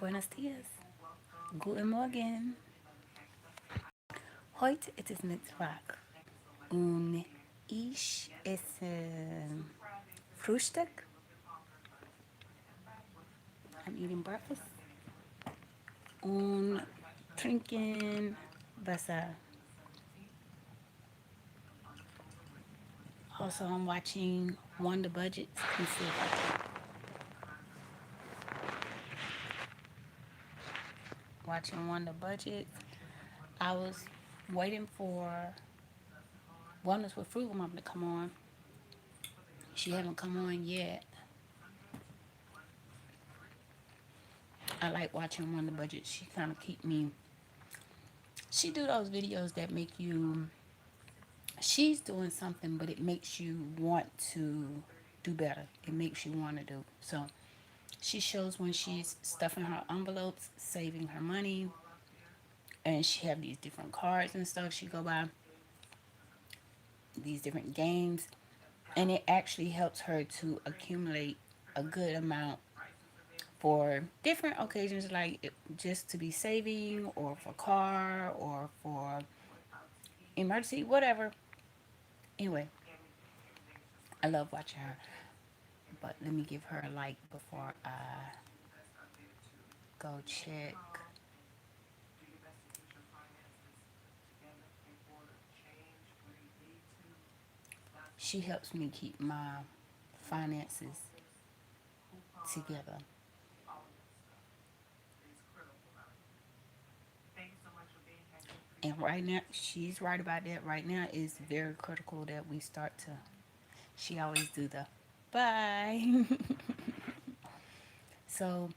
Buenos dias. Guten Morgen. Heute it is Mittwoch. Und ich esse Frühstück. I'm eating breakfast. Und trinking Wasser. Also, I'm watching Wonder Budgets. Let me see if I can. Watching Wonder Budgets. I was waiting for Wonders with Frugal Mom to come on. She haven't come on yet. I like watching Wonder Budget. She kind of keep me. She do those videos that make you. She's doing something, but it makes you want to do better. It makes you want to do. So she shows when she's stuffing her envelopes, saving her money, and she have these different cards and stuff. She go by these different games, and it actually helps her to accumulate a good amount for different occasions, like just to be saving or for car or for emergency, whatever. Anyway, I love watching her. But let me give her a like before I go check. She helps me keep my finances together. And right now, she's right about that. Right now, it's very critical that we start to. She always do the bye. So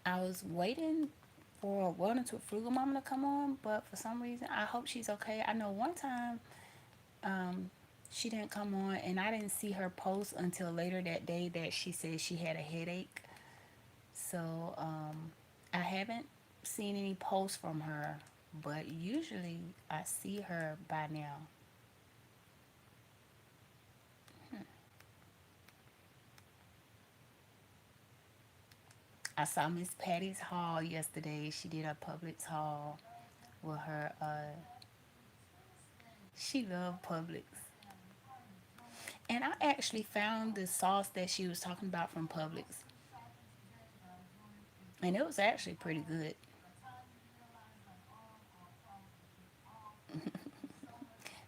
I was waiting for Wellness with Frugal Mama to come on, but for some reason, I hope she's okay. I know one time um, she didn't come on, and I didn't see her post until later that day that she said she had a headache. So I haven't seen any posts from her, but usually I see her by now. I saw Miss Patty's haul yesterday. She did a Publix haul with her. She loved Publix, and I actually found the sauce that she was talking about from Publix, and it was actually pretty good.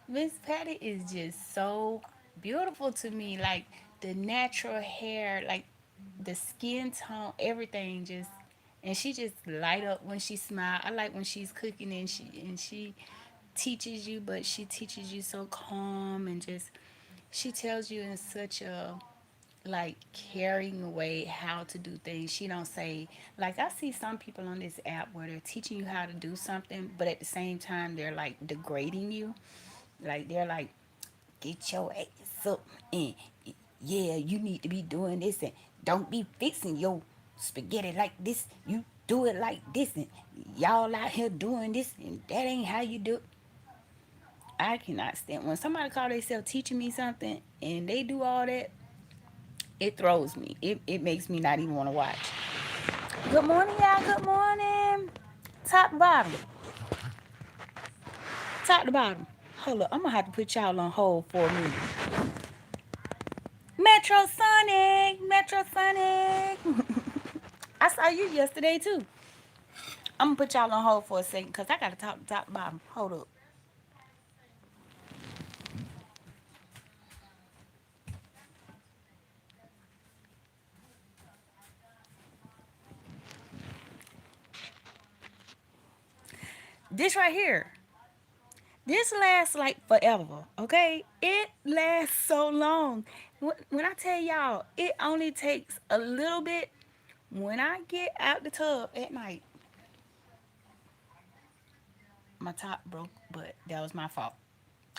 Miss Patty is just so beautiful to me. Like the natural hair, like the skin tone, everything just and she just light up when she smile. I like when she's cooking and she teaches you, but she teaches you so calm and just she tells you in such a like caring way how to do things. She don't say like I see some people on this app where they're teaching you how to do something, but at the same time they're like degrading you. Like they're like get your ass up and yeah, you need to be doing this and don't be fixing your spaghetti like this. You do it like this and y'all out here doing this and that ain't how you do it. I cannot stand when somebody call themselves teaching me something and they do all that. It throws me. It makes me not even want to watch. Good morning, y'all. Good morning. Top to bottom. Top to bottom. Hold up. I'm gonna have to put y'all on hold for a minute. Metro Sonic. Metro Sonic. I saw you yesterday too. I'm gonna put y'all on hold for a second because I gotta talk top to bottom. Hold up. This right here. This lasts like forever, okay? It lasts so long. When I tell y'all, it only takes a little bit. When I get out the tub at night, my top broke, but that was my fault.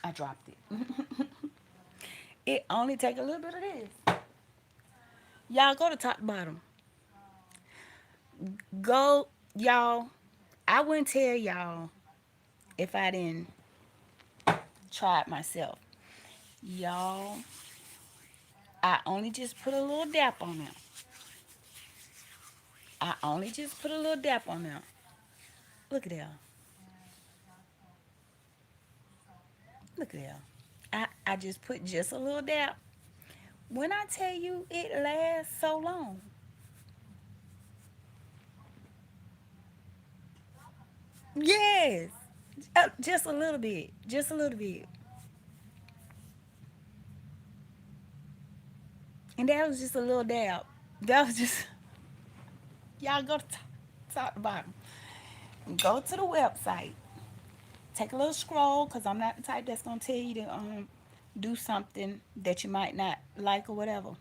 I dropped it. It only take a little bit of this. Y'all go to top to bottom. Go, y'all. I wouldn't tell y'all if I didn't try it myself. Y'all, I only just put a little dap on them. I only just put a little dap on there. Look at that. Look at that. I just put just a little dap. When I tell you it lasts so long, yes, just a little bit, just a little bit, and that was just a little dab. That was just y'all go to top to bottom. Go to the website. Take a little scroll, cause I'm not the type that's gonna tell you to do something that you might not like or whatever.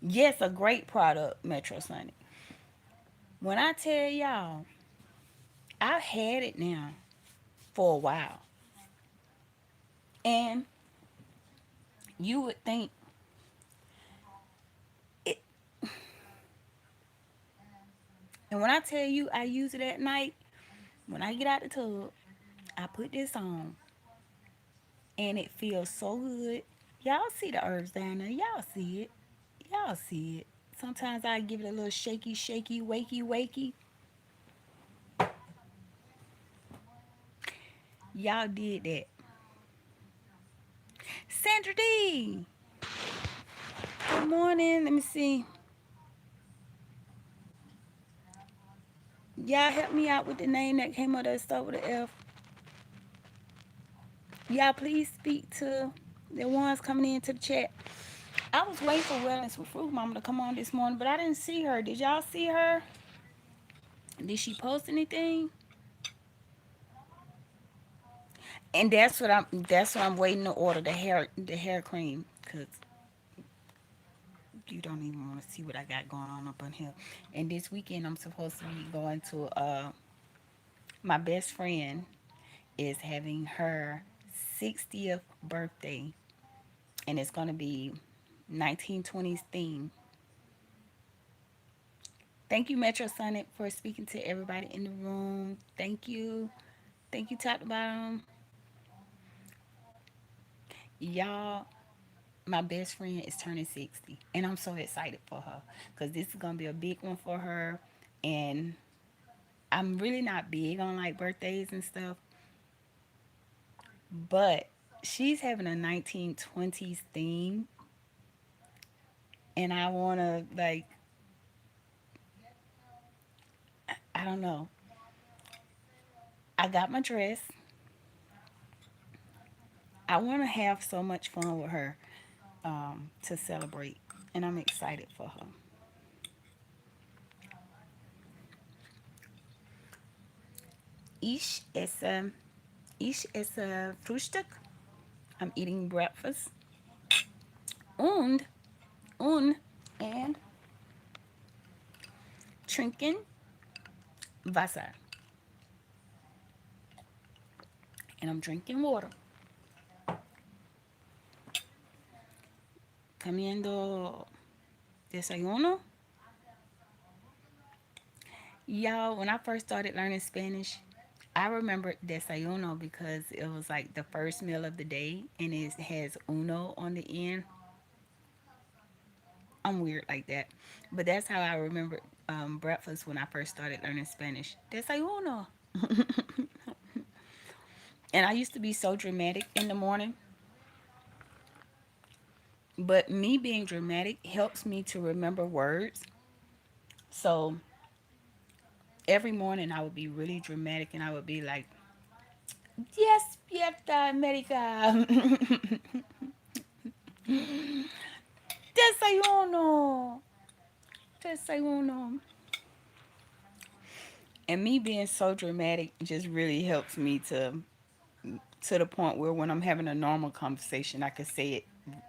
Yes, a great product, Metro Sonic. When I tell y'all, I've had it now for a while, and you would think it. And when I tell you I use it at night, when I get out the tub, I put this on, and it feels so good. Y'all see the herbs down there. Y'all see it. Y'all see it. Sometimes I give it a little shaky, shaky, wakey, wakey. Y'all did that. Sandra D. Good morning. Let me see. Y'all help me out with the name that came up that start with the F. Y'all please speak to the ones coming into the chat. I was waiting for Wellness with Fruit Mama to come on this morning, but I didn't see her. Did y'all see her? Did she post anything? And that's what I'm waiting to order the hair cream, cause you don't even want to see what I got going on up on here. And this weekend I'm supposed to be going to my best friend is having her 60th birthday, and it's gonna be 1920s theme. Thank you, Metro Sonic, for speaking to everybody in the room. Thank you. Thank you, top to bottom. Y'all, my best friend is turning 60, and I'm so excited for her because this is going to be a big one for her. And I'm really not big on like birthdays and stuff, but she's having a 1920s theme, and I want to, like, I don't know. I got my dress. I want to have so much fun with her to celebrate, and I'm excited for her. Ich esse, ich esse Frühstück. I'm eating breakfast. Und, und, and trinken Wasser. And I'm drinking water. Comiendo desayuno. Y'all, when I first started learning Spanish, I remember desayuno because it was like the first meal of the day and it has uno on the end. I'm weird like that. But that's how I remember breakfast when I first started learning Spanish. Desayuno. And I used to be so dramatic in the morning. But me being dramatic helps me to remember words. So every morning I would be really dramatic and I would be like, Despierta America. Desayuno. Desayuno. And me being so dramatic just really helps me to the point where when I'm having a normal conversation, I can say it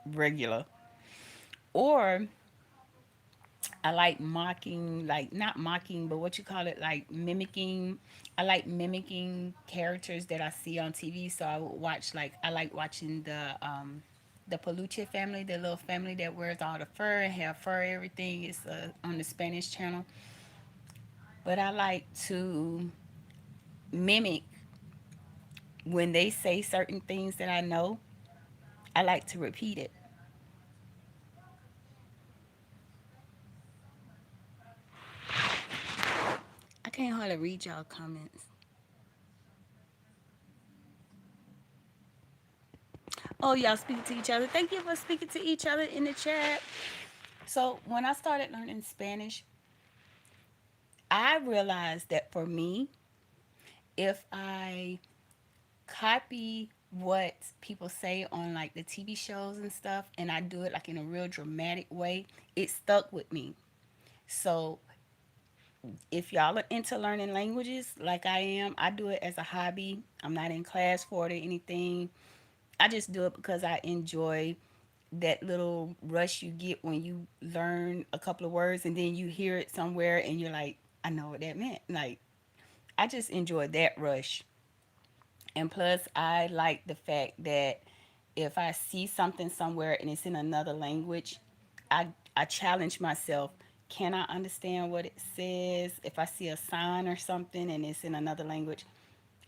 regular. Or I like mocking, like not mocking, but what you call it, like mimicking. I like mimicking characters that I see on TV. So I would watch, like, I like watching the Peluche family, the little family that wears all the fur and have fur everything. It's on the Spanish channel. But I like to mimic when they say certain things that I know. I like to repeat it. can't hardly read y'all comments. Oh, y'all speaking to each other. Thank you for speaking to each other in the chat. So when I started learning Spanish, I realized that for me, if I copy what people say on like the TV shows and stuff, and I do it like in a real dramatic way, it stuck with me. So if y'all are into learning languages like I am, I do it as a hobby. I'm not in class for it or anything. I just do it because I enjoy that little rush you get when you learn a couple of words and then you hear it somewhere and you're like, I know what that meant. Like, I just enjoy that rush. And plus, I like the fact that if I see something somewhere and it's in another language, I challenge myself. Can I understand what it says? If I see a sign or something and it's in another language,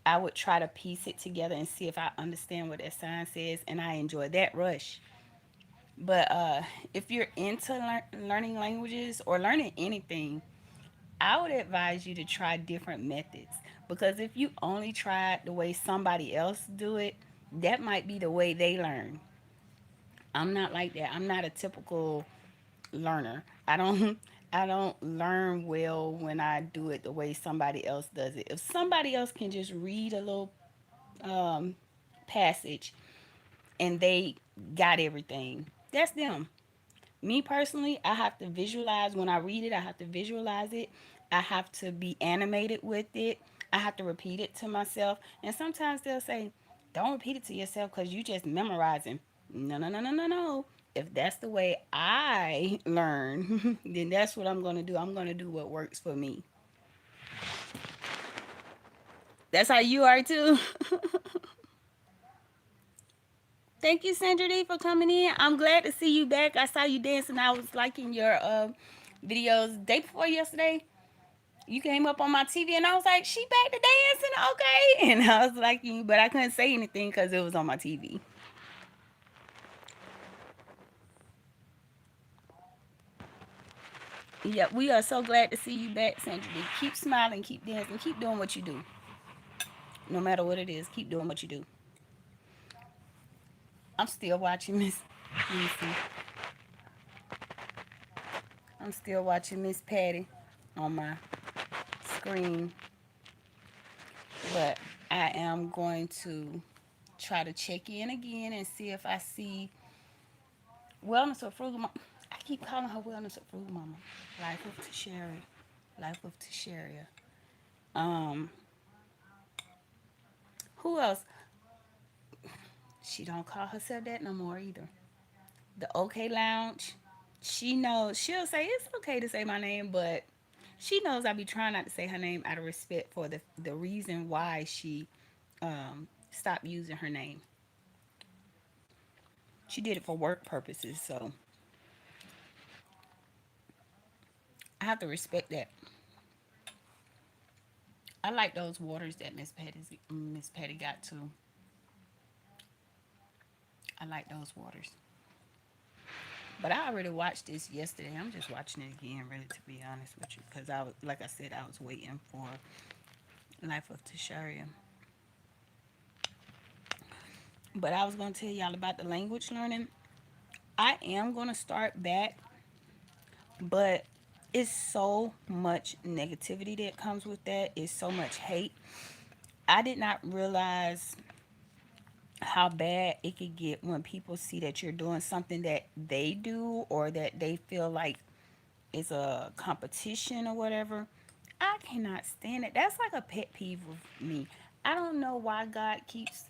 I would try to piece it together and see if I understand what that sign says. And I enjoy that rush. But if you're into learning languages or learning anything, I would advise you to try different methods, because if you only tried the way somebody else do it, that might be the way they learn. I'm not like that. I'm not a typical learner. I don't learn well when I do it the way somebody else does it. If somebody else can just read a little um, passage and they got everything, that's them. Me personally, I have to visualize when I read it. I have to visualize it. I have to be animated with it. I have to repeat it to myself. And sometimes they'll say, don't repeat it to yourself because you just memorizing. No, no, no, no, no, no. If that's the way I learn, then that's what I'm going to do. I'm going to do what works for me. That's how you are too. Thank you, Sandra D, for coming in. I'm glad to see you back. I saw you dancing. I was liking your videos day before yesterday. You came up on my TV and I was like, she back to dancing, okay? And I was like, but I couldn't say anything because it was on my TV. Yeah, we are so glad to see you back, Sandra D. Keep smiling, keep dancing, keep doing what you do. No matter what it is, keep doing what you do. I'm still watching Miss. Let me see. I'm still watching Miss Patty on my screen, but I am going to try to check in again and see if I see Wellness or Frugal Mama. I keep calling her Wellness or Frugal Mama. Life of Tasharia. Life of Tasharia. Um, who else? She don't call herself that no more either. The OK Lounge. She knows. She'll say it's okay to say my name, but she knows I be trying not to say her name out of respect for the reason why she stopped using her name. She did it for work purposes, so I have to respect that. I like those waters that Miss Patty got too. I like those waters. But I already watched this yesterday. I'm just watching it again, really, to be honest with you, because I was, like I said, I was waiting for Life of Tasharia. But I was gonna tell y'all about the language learning. I am gonna start back, but it's so much negativity that comes with that. It's so much hate. I did not realize how bad it could get when people see that you're doing something that they do or that they feel like is a competition or whatever. I cannot stand it. That's like a pet peeve with me. I don't know why God keeps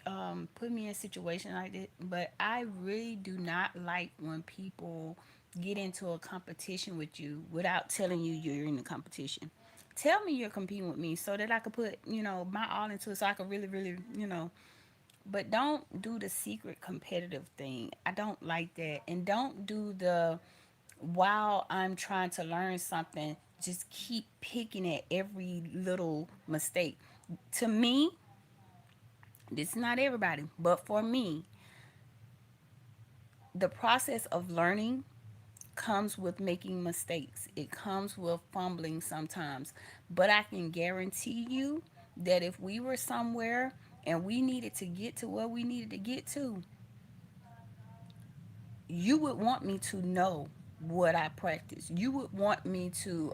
putting me in situations like this, but I really do not like when people get into a competition with you without telling you you're in the competition. Tell me you're competing with me so that I could put, my all into it so I could really, really, but don't do the secret competitive thing. I don't like that. And don't do the while I'm trying to learn something, just keep picking at every little mistake. To me, this is not everybody, but for me, the process of learning comes with making mistakes. It comes with fumbling sometimes. But I can guarantee you that if we were somewhere and we needed to get to where we needed to get to, you would want me to know what I practice. You would want me to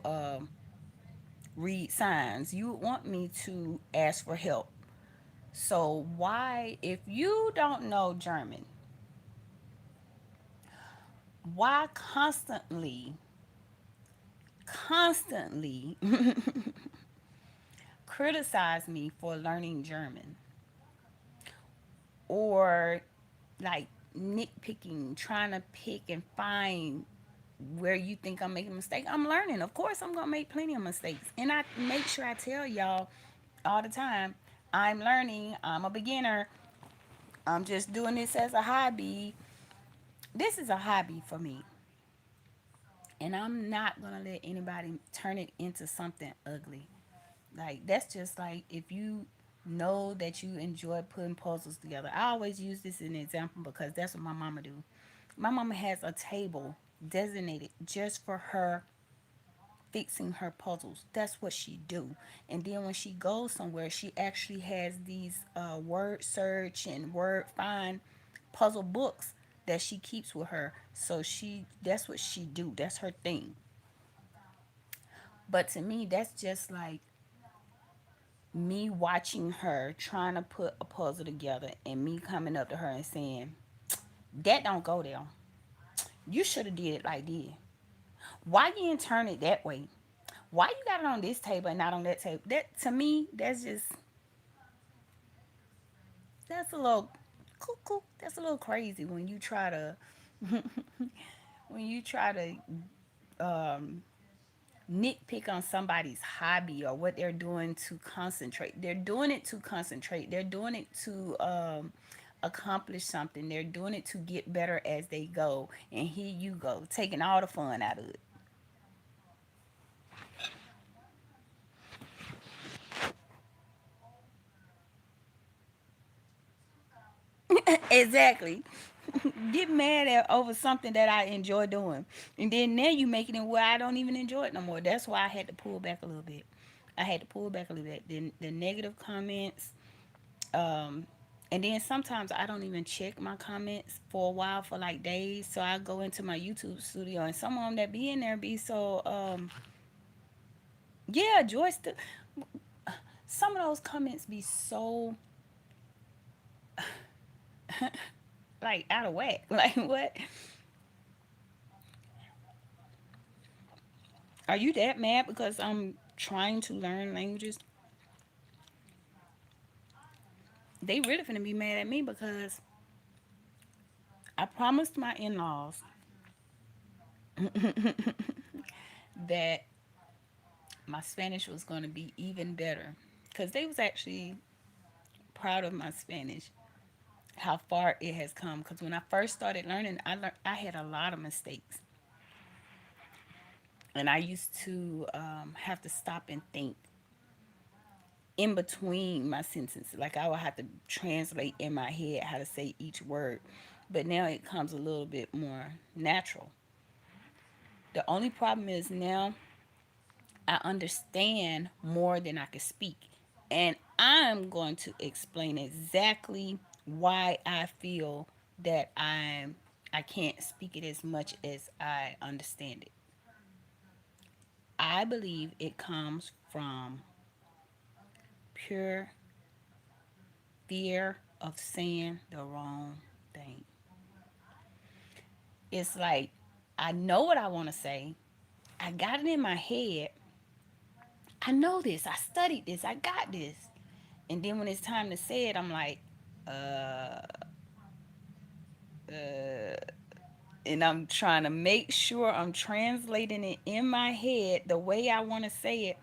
read signs. You would want me to ask for help. So, why, if you don't know German, why constantly criticize me for learning German, or like nitpicking, trying to pick and find where you think I'm making a mistake? I'm learning. Of course, I'm gonna make plenty of mistakes, and I make sure I tell y'all all the time, I'm learning. I'm a beginner. I'm just doing this as a hobby. This is a hobby for me, and I'm not gonna let anybody turn it into something ugly. Like, that's just like, if you know that you enjoy putting puzzles together. I always use this as an example because that's what my mama do. My mama has a table designated just for her fixing her puzzles. That's what she do. And then when she goes somewhere, she actually has these word search and word find puzzle books that she keeps with her. So that's what she do. That's her thing. But to me, that's just like me watching her trying to put a puzzle together and me coming up to her and saying, that don't go there. You should have did it like this. Why you didn't turn it that way? Why you got it on this table and not on that table? That, to me, that's a little cuckoo. That's a little crazy when you try to when you try to nitpick on somebody's hobby or what they're doing to concentrate. They're doing it to concentrate. They're doing it to accomplish something. They're doing it to get better as they go. And here you go, taking all the fun out of it. Exactly. Get mad at over something that I enjoy doing, and then now you making it where I don't even enjoy it no more. That's why I had to pull back a little bit. I had to pull back a little bit. The negative comments, um, and then sometimes I don't even check my comments for a while, for like days. So I go into my YouTube studio, and some of them that be in there be so yeah, Joyce. Some of those comments be so like out of whack. Like, what? Are you that mad because I'm trying to learn languages? They really finna be mad at me because I promised my in-laws that my Spanish was going to be even better, because they was actually proud of my Spanish, how far it has come. Because when I first started learning, I had a lot of mistakes, and I used to have to stop and think in between my sentences. Like, I would have to translate in my head how to say each word, but now it comes a little bit more natural. The only problem is now I understand more than I can speak. And I'm going to explain exactly why I feel that I can't speak it as much as I understand it. I believe it comes from pure fear of saying the wrong thing. It's like, I know what I want to say. I got it in my head. I know this. I studied this. I got this. And then when it's time to say it, I'm like, uh, and I'm trying to make sure I'm translating it in my head the way I want to say it.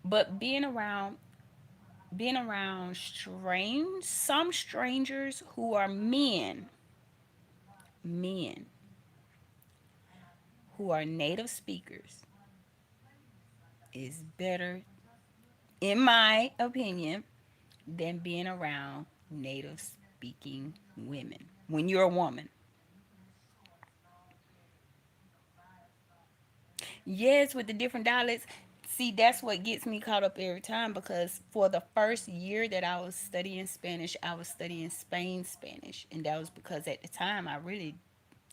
But being around some strangers who are men who are native speakers is better, in my opinion, than being around native speaking women. When you're a woman, Yes, with the different dialects. See, that's what gets me caught up every time because for the first year that I was studying Spanish, I was studying Spain Spanish. And that was because at the time I really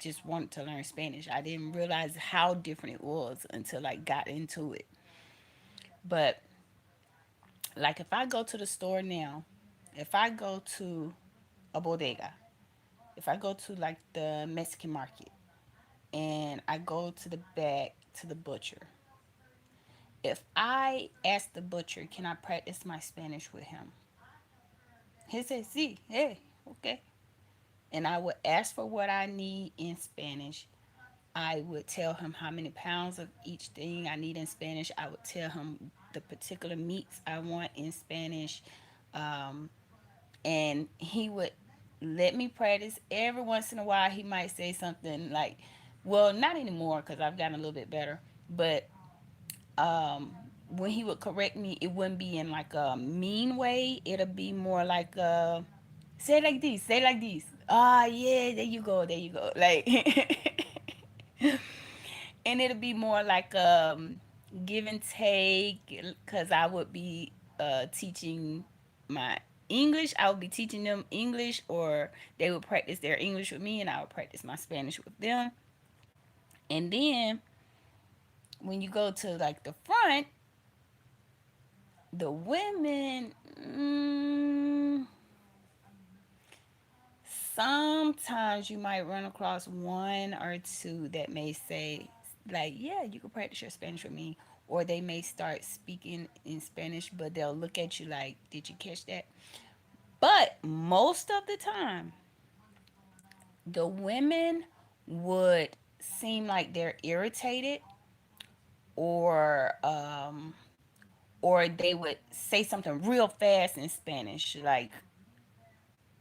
just wanted to learn Spanish. I didn't realize how different it was until I got into it. But like if I go to the store now, if I go to a bodega, if I go to like the Mexican market and I go to the back to the butcher, if I ask the butcher, can I practice my Spanish with him? He says, sí, hey, okay. And I would ask for what I need in Spanish. I would tell him how many pounds of each thing I need in Spanish. I would tell him the particular meats I want in Spanish. Um, and he would let me practice. Every once in a while, he might say something like, well, not anymore because I've gotten a little bit better. But when he would correct me, it wouldn't be in like a mean way. It'll be more like say it like this, say it like this. Ah, yeah, there you go, there you go. Like, and it'll be more like give and take, because I would be teaching my English. I would be teaching them English, or they would practice their English with me, and I would practice my Spanish with them. And then when you go to like the front, the women, sometimes you might run across one or two that may say, like, yeah, you can practice your Spanish with me. Or they may start speaking in Spanish, but they'll look at you like, did you catch that? But most of the time, the women would seem like they're irritated, or they would say something real fast in Spanish,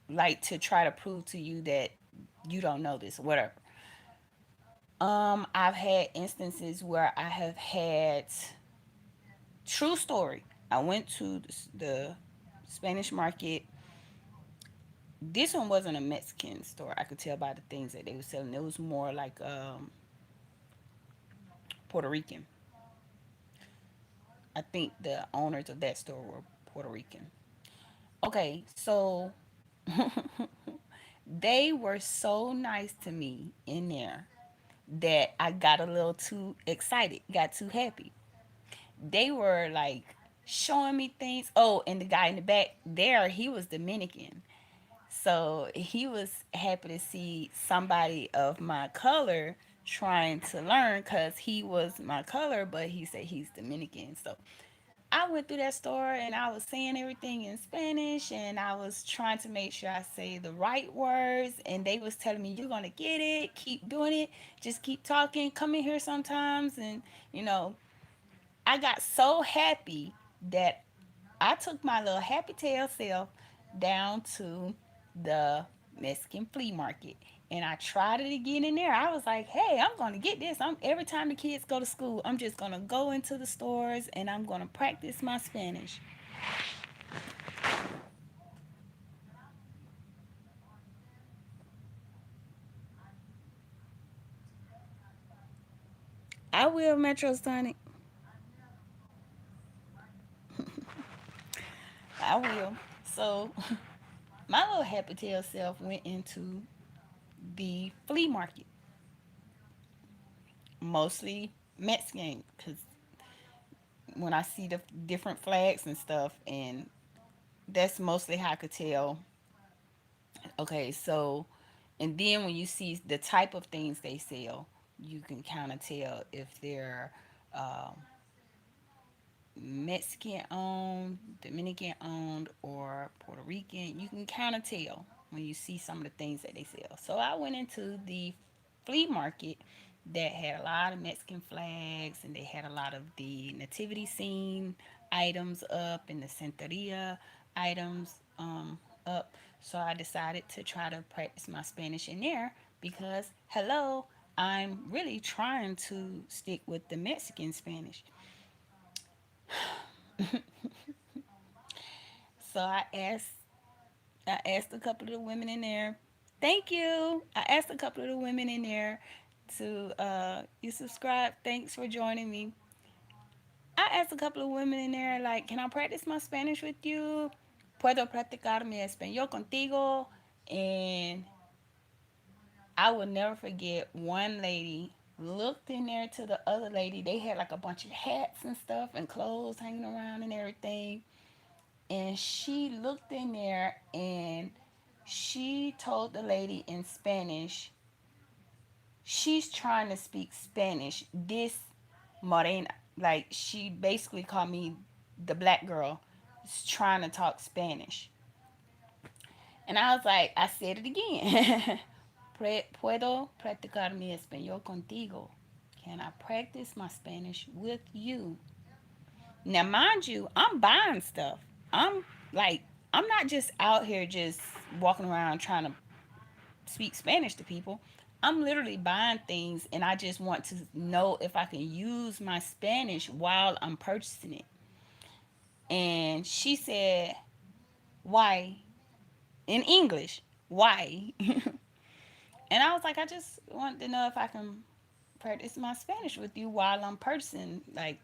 like to try to prove to you that you don't know this, whatever. I've had instances where I have had, true story. I went to the Spanish market. This one wasn't a Mexican store. I could tell by the things that they were selling. It was more like Puerto Rican. I think the owners of that store were Puerto Rican. Okay, so they were so nice to me in there that I got a little too excited, got too happy. They were like showing me things. Oh, and the guy in the back there, he was Dominican. So he was happy to see somebody of my color trying to learn, because he was my color, but he said he's Dominican. So I went through that store and I was saying everything in Spanish, and I was trying to make sure I say the right words, and they was telling me, you're gonna get it, keep doing it, just keep talking, come in here sometimes. And you know, I got so happy that I took my little happy tail self down to the Mexican flea market, and I tried it again in there. I was like, hey, I'm gonna get this. I'm every time the kids go to school, I'm just gonna go into the stores and I'm gonna practice my Spanish. I will, Metro Sonic. I will. So my little happy tail self went into the flea market, mostly Mexican, because when I see the different flags and stuff, and that's mostly how I could tell. Okay, so, and then when you see the type of things they sell, you can kind of tell if they're um, Mexican owned, Dominican owned, or Puerto Rican. You can kind of tell when you see some of the things that they sell. So I went into the flea market that had a lot of Mexican flags, and they had a lot of the nativity scene items up and the Santeria items up. So I decided to try to practice my Spanish in there because, hello, I'm really trying to stick with the Mexican Spanish. So I asked a couple of the women in there. Thank you. I asked a couple of the women in there, to you subscribe. Thanks for joining me. I asked a couple of women in there, like, can I practice my Spanish with you? Puedo practicar mi español contigo. And I will never forget one lady looked in there to the other lady. They had like a bunch of hats and stuff and clothes hanging around and everything. And she looked in there and she told the lady in Spanish, she's trying to speak Spanish. This Morena, like she basically called me the black girl, is trying to talk Spanish. And I was like, I said it again. Puedo practicar mi español contigo. Can I practice my Spanish with you? Now, mind you, I'm buying stuff. I'm like, I'm not just out here just walking around trying to speak Spanish to people. I'm literally buying things and I just want to know if I can use my Spanish while I'm purchasing it. And she said, why? In English, why? And I was like, I just want to know if I can practice my Spanish with you while I'm purchasing. Like,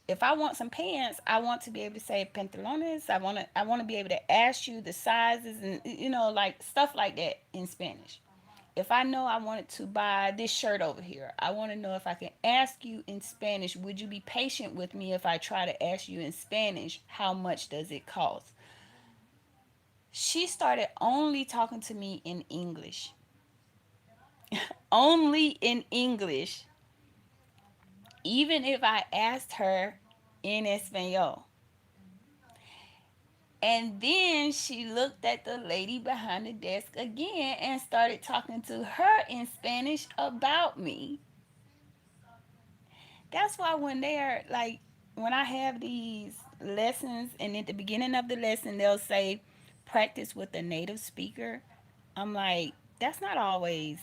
if I want some pants, I want to be able to say pantalones. I want to be able to ask you the sizes and like stuff like that in Spanish. If I know I wanted to buy this shirt over here, I want to know if I can ask you in Spanish, would you be patient with me if I try to ask you in Spanish, how much does it cost? She started only talking to me in English. Only in English. Even if I asked her in Espanol. And then she looked at the lady behind the desk again and started talking to her in Spanish about me. That's why when they are like, when I have these lessons and at the beginning of the lesson, they'll say, practice with a native speaker. I'm like, that's not always,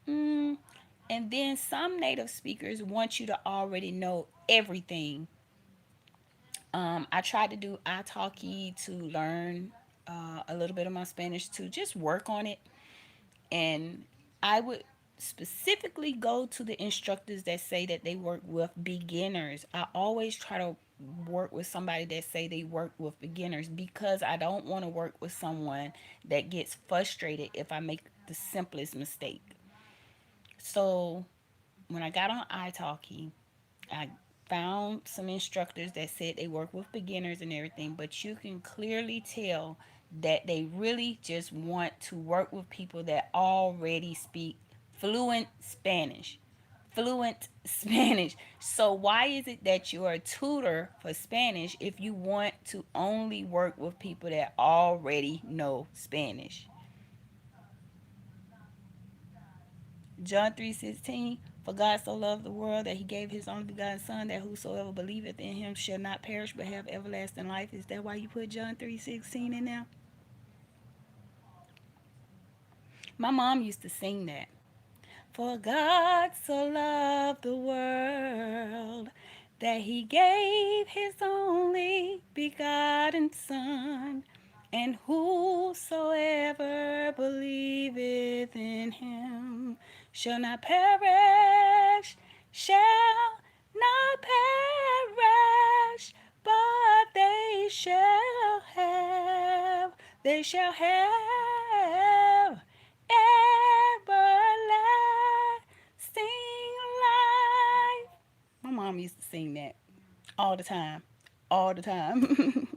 mm. And then some native speakers want you to already know everything. I tried to do italki to learn a little bit of my Spanish to just work on it. And I would specifically go to the instructors that say that they work with beginners. I always try to work with somebody that say they work with beginners because I don't want to work with someone that gets frustrated if I make the simplest mistake. So when I got on italki, I found some instructors that said they work with beginners and everything, but you can clearly tell that they really just want to work with people that already speak fluent Spanish. Fluent Spanish. So, why is it that you're a tutor for Spanish if you want to only work with people that already know Spanish? John 3:16, for God so loved the world that he gave his only begotten son, that whosoever believeth in him shall not perish but have everlasting life. Is that why you put John 3:16 in there? My mom used to sing that. For God so loved the world that he gave his only begotten Son, and whosoever believeth in him shall not perish, shall not perish, but they shall have everlasting life. My mom used to sing that all the time. All the time.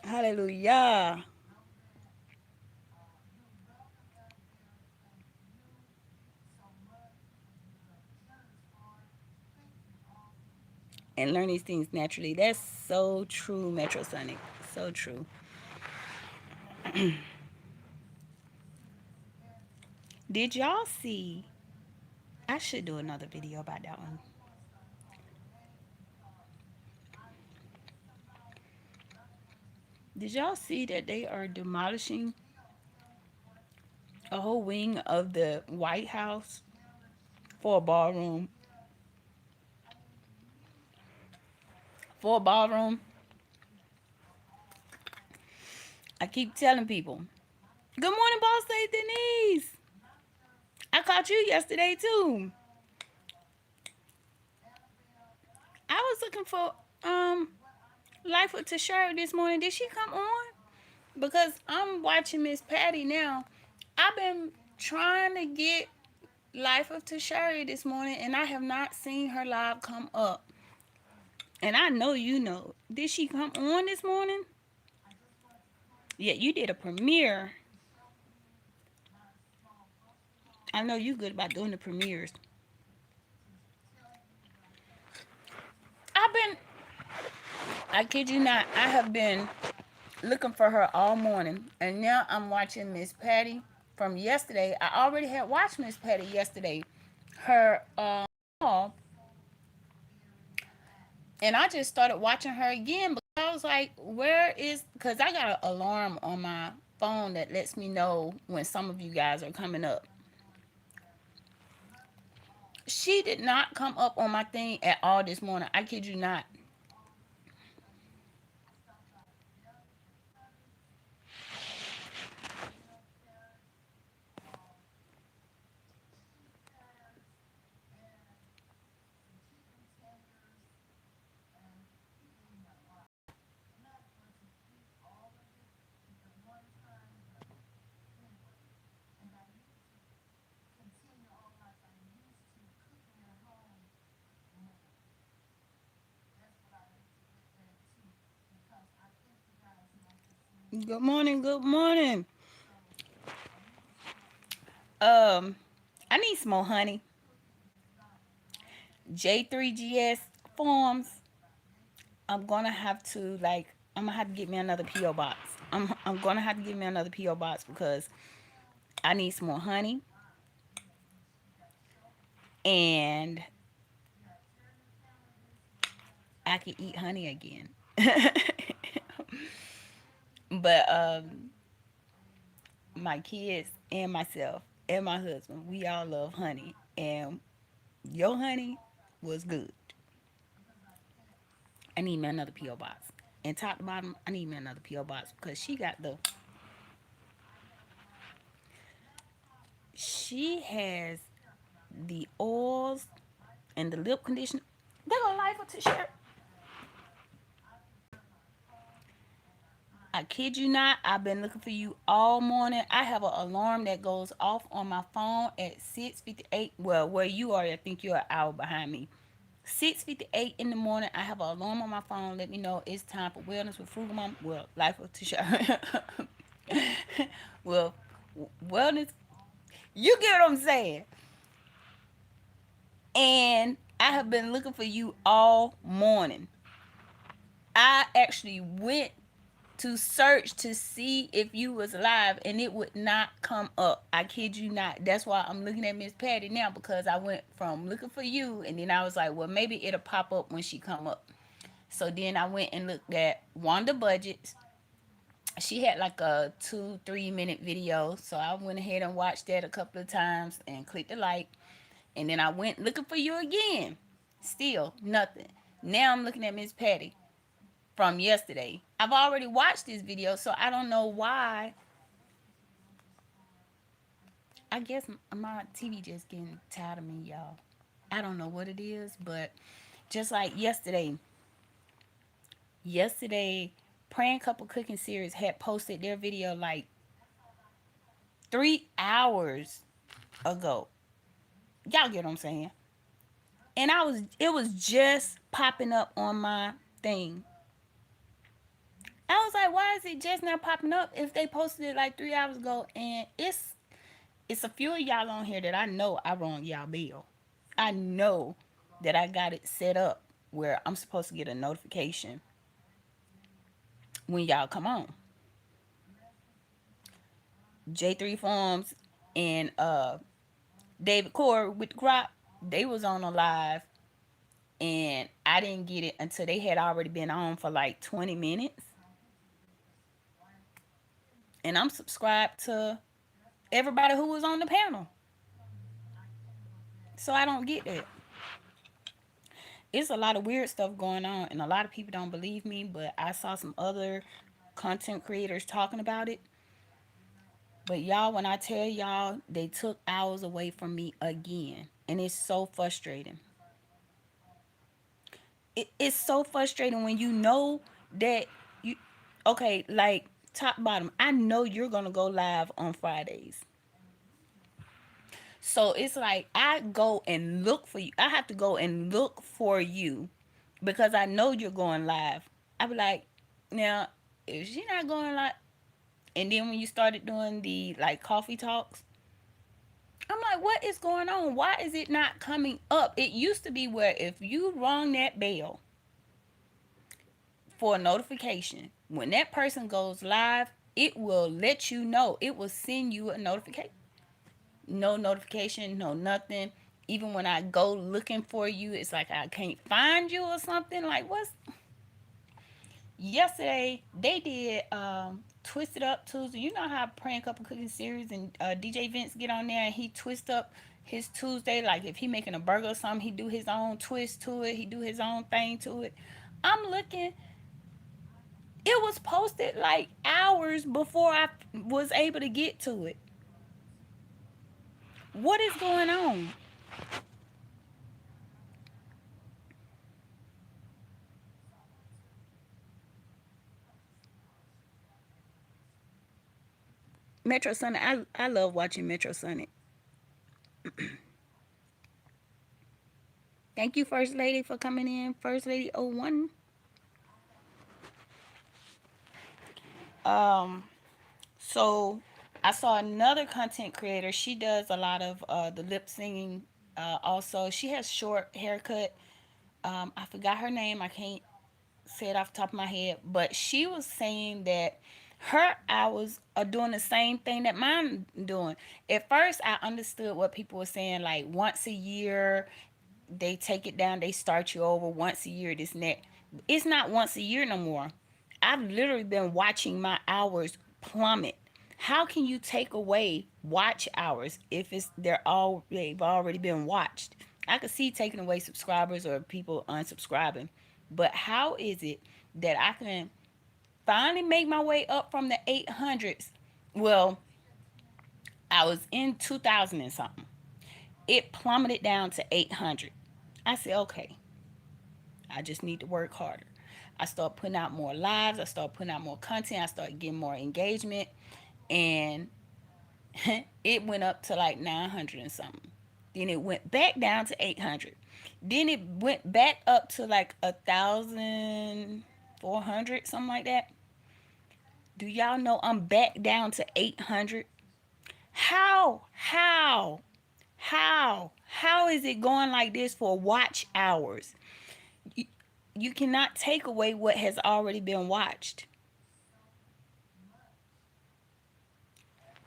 Hallelujah. And learn these things naturally. That's so true, Metrosonic. So true. Did y'all see? I should do another video about that one. Did y'all see that they are demolishing a whole wing of the White House for a ballroom? for a ballroom. I keep telling people, good morning, boss lady Denise. I caught you yesterday too. I was looking for Life with Tashara this morning. Did she come on? Because I'm watching Miss Patty now. I've been trying to get Life of Tashari this morning, and I have not seen her live come up. And I know you know. Did she come on this morning? Yeah, you did a premiere. I know you good about doing the premieres. I've been, I kid you not, I have been looking for her all morning. And now I'm watching Miss Patty from yesterday. I already had watched Miss Patty yesterday. Her call, and I just started watching her again because I was like, where is, because I got an alarm on my phone that lets me know when some of you guys are coming up. She did not come up on my thing at all this morning. I kid you not. Good morning, good morning. Um, I need some more honey. J3GS forms. I'm gonna have to I'm gonna have to get me another PO box. I'm gonna have to get me another PO box because I need some more honey and I can eat honey again. But my kids and myself and my husband, we all love honey, and your honey was good. I need me another PO box. And top to bottom, I need me another PO box because she has the oils and the lip conditioner. They're gonna life to share. I kid you not, I've been looking for you all morning. I have an alarm that goes off on my phone at 6:58. Well, where you are, I think you're an hour behind me. 6:58 in the morning, I have an alarm on my phone. Let me know it's time for Wellness with Frugal Mom. Well, Life with Tisha. Well, wellness. You get what I'm saying. And I have been looking for you all morning. I actually went to search to see if you was alive, and it would not come up. I kid you not. That's why I'm looking at Miss Patty now, because I went from looking for you, and then I was like, well, maybe it'll pop up when she come up. So then I went and looked at Wanda Budgets. She had like a 2-3 minute video, so I went ahead and watched that a couple of times and clicked the like. And then I went looking for you again. Still nothing. Now I'm looking at Miss Patty from yesterday. I've already watched this video, so I don't know why. I guess my TV just getting tired of me, y'all. I don't know what it is, but just like yesterday, Praying Couple Cooking Series had posted their video like 3 hours ago. Y'all get what I'm saying? And it was just popping up on my thing. I was like, why is it just now popping up if they posted it like 3 hours ago? And it's a few of y'all on here that I know I rung y'all bill. I know that I got it set up where I'm supposed to get a notification when y'all come on. J3 Farms and David Core with the crop, they was on a live, and I didn't get it until they had already been on for like 20 minutes. And I'm subscribed to everybody who was on the panel. So I don't get that. It's a lot of weird stuff going on, and a lot of people don't believe me, but I saw some other content creators talking about it. But y'all, when I tell y'all, they took hours away from me again, and it's so frustrating. It's so frustrating when you know that you, okay, like top bottom, I know you're gonna go live on Fridays. So it's like I go and look for you. I have to go and look for you because I know you're going live. I be like, now, if she not going live, and then when you started doing the like coffee talks, I'm like, what is going on? Why is it not coming up? It used to be where if you rung that bell for a notification, when that person goes live, it will let you know. It will send you a notification. No notification, no nothing. Even when I go looking for you, it's like I can't find you or something. Like, what's yesterday? They did Twisted Up Tuesday. You know how Prank Couple Cooking Series and DJ Vince get on there and he twist up his Tuesday. Like if he making a burger or something, he do his own twist to it. He do his own thing to it. I'm looking. It was posted like hours before I was able to get to it. What is going on? Metro Sonic. I love watching Metro Sonic. Thank you, First Lady, for coming in. First Lady 01. Um, so I saw another content creator. She does a lot of the lip singing. Also, she has short haircut. I forgot her name. I can't say it off the top of my head, but she was saying that her hours are doing the same thing that mine doing. At first, I understood what people were saying, like once a year they take it down, they start you over once a year, this and that. It's not once a year no more. I've literally been watching my hours plummet. How can you take away watch hours if they've already been watched? I could see taking away subscribers or people unsubscribing, but how is it that I can finally make my way up from the 800s? Well, I was in 2000 and something. It plummeted down to 800. I said, okay, I just need to work harder. I start putting out more lives. I start putting out more content. I start getting more engagement. And it went up to like 900 and something. Then it went back down to 800. Then it went back up to like 1,400, something like that. Do y'all know I'm back down to 800? How? How is it going like this for watch hours? You, you cannot take away what has already been watched.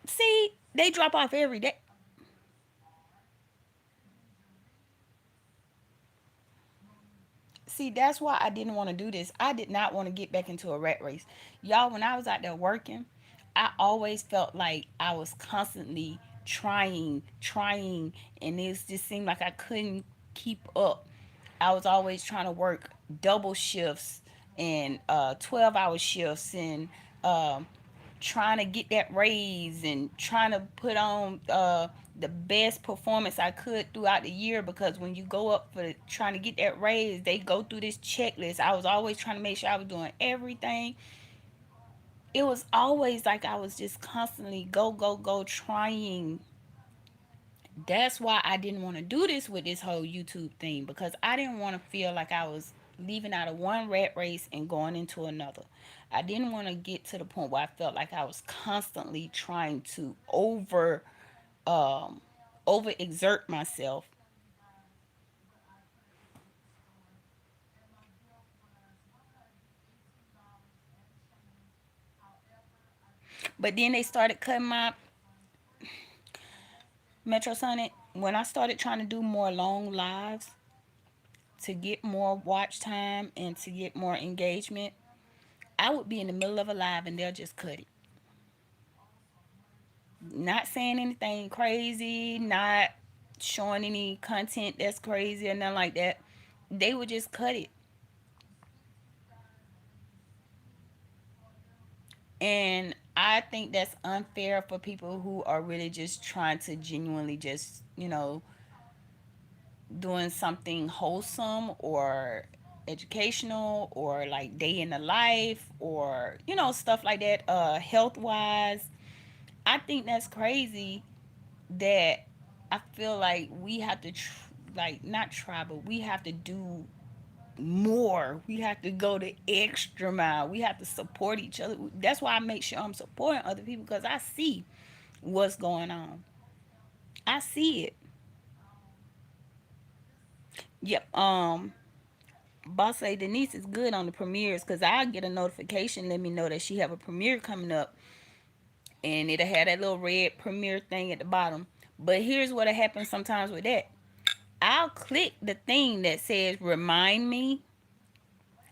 See, they drop off every day. See, that's why I didn't want to do this. I did not want to get back into a rat race. Y'all, when I was out there working, I always felt like I was constantly trying, and it just seemed like I couldn't keep up. I was always trying to work double shifts and 12-hour shifts and trying to get that raise and trying to put on the best performance I could throughout the year, because when you go up for trying to get that raise, they go through this checklist. I was always trying to make sure I was doing everything. It was always like I was just constantly go trying. That's why I didn't want to do this with this whole YouTube thing, because I didn't want to feel like I was leaving out of one rat race and going into another. I didn't want to get to the point where I felt like I was constantly trying to um over exert myself. But then they started cutting my Metro Sonic. When I started trying to do more long lives to get more watch time and to get more engagement, I would be in the middle of a live and they'll just cut it. Not saying anything crazy, not showing any content that's crazy or nothing like that. They would just cut it. And I think that's unfair for people who are really just trying to genuinely just, doing something wholesome or educational or like day in the life or, stuff like that, health wise. I think that's crazy that I feel like we have to, like, not try, but we have to do more. We have to go the extra mile. We have to support each other. That's why I make sure I'm supporting other people because I see what's going on. I see it. Yep. Boss say Denise is good on the premieres because I get a notification let me know that she have a premiere coming up, and it'll have that little red premiere thing at the bottom. But here's what happens sometimes with that. I'll click the thing that says remind me.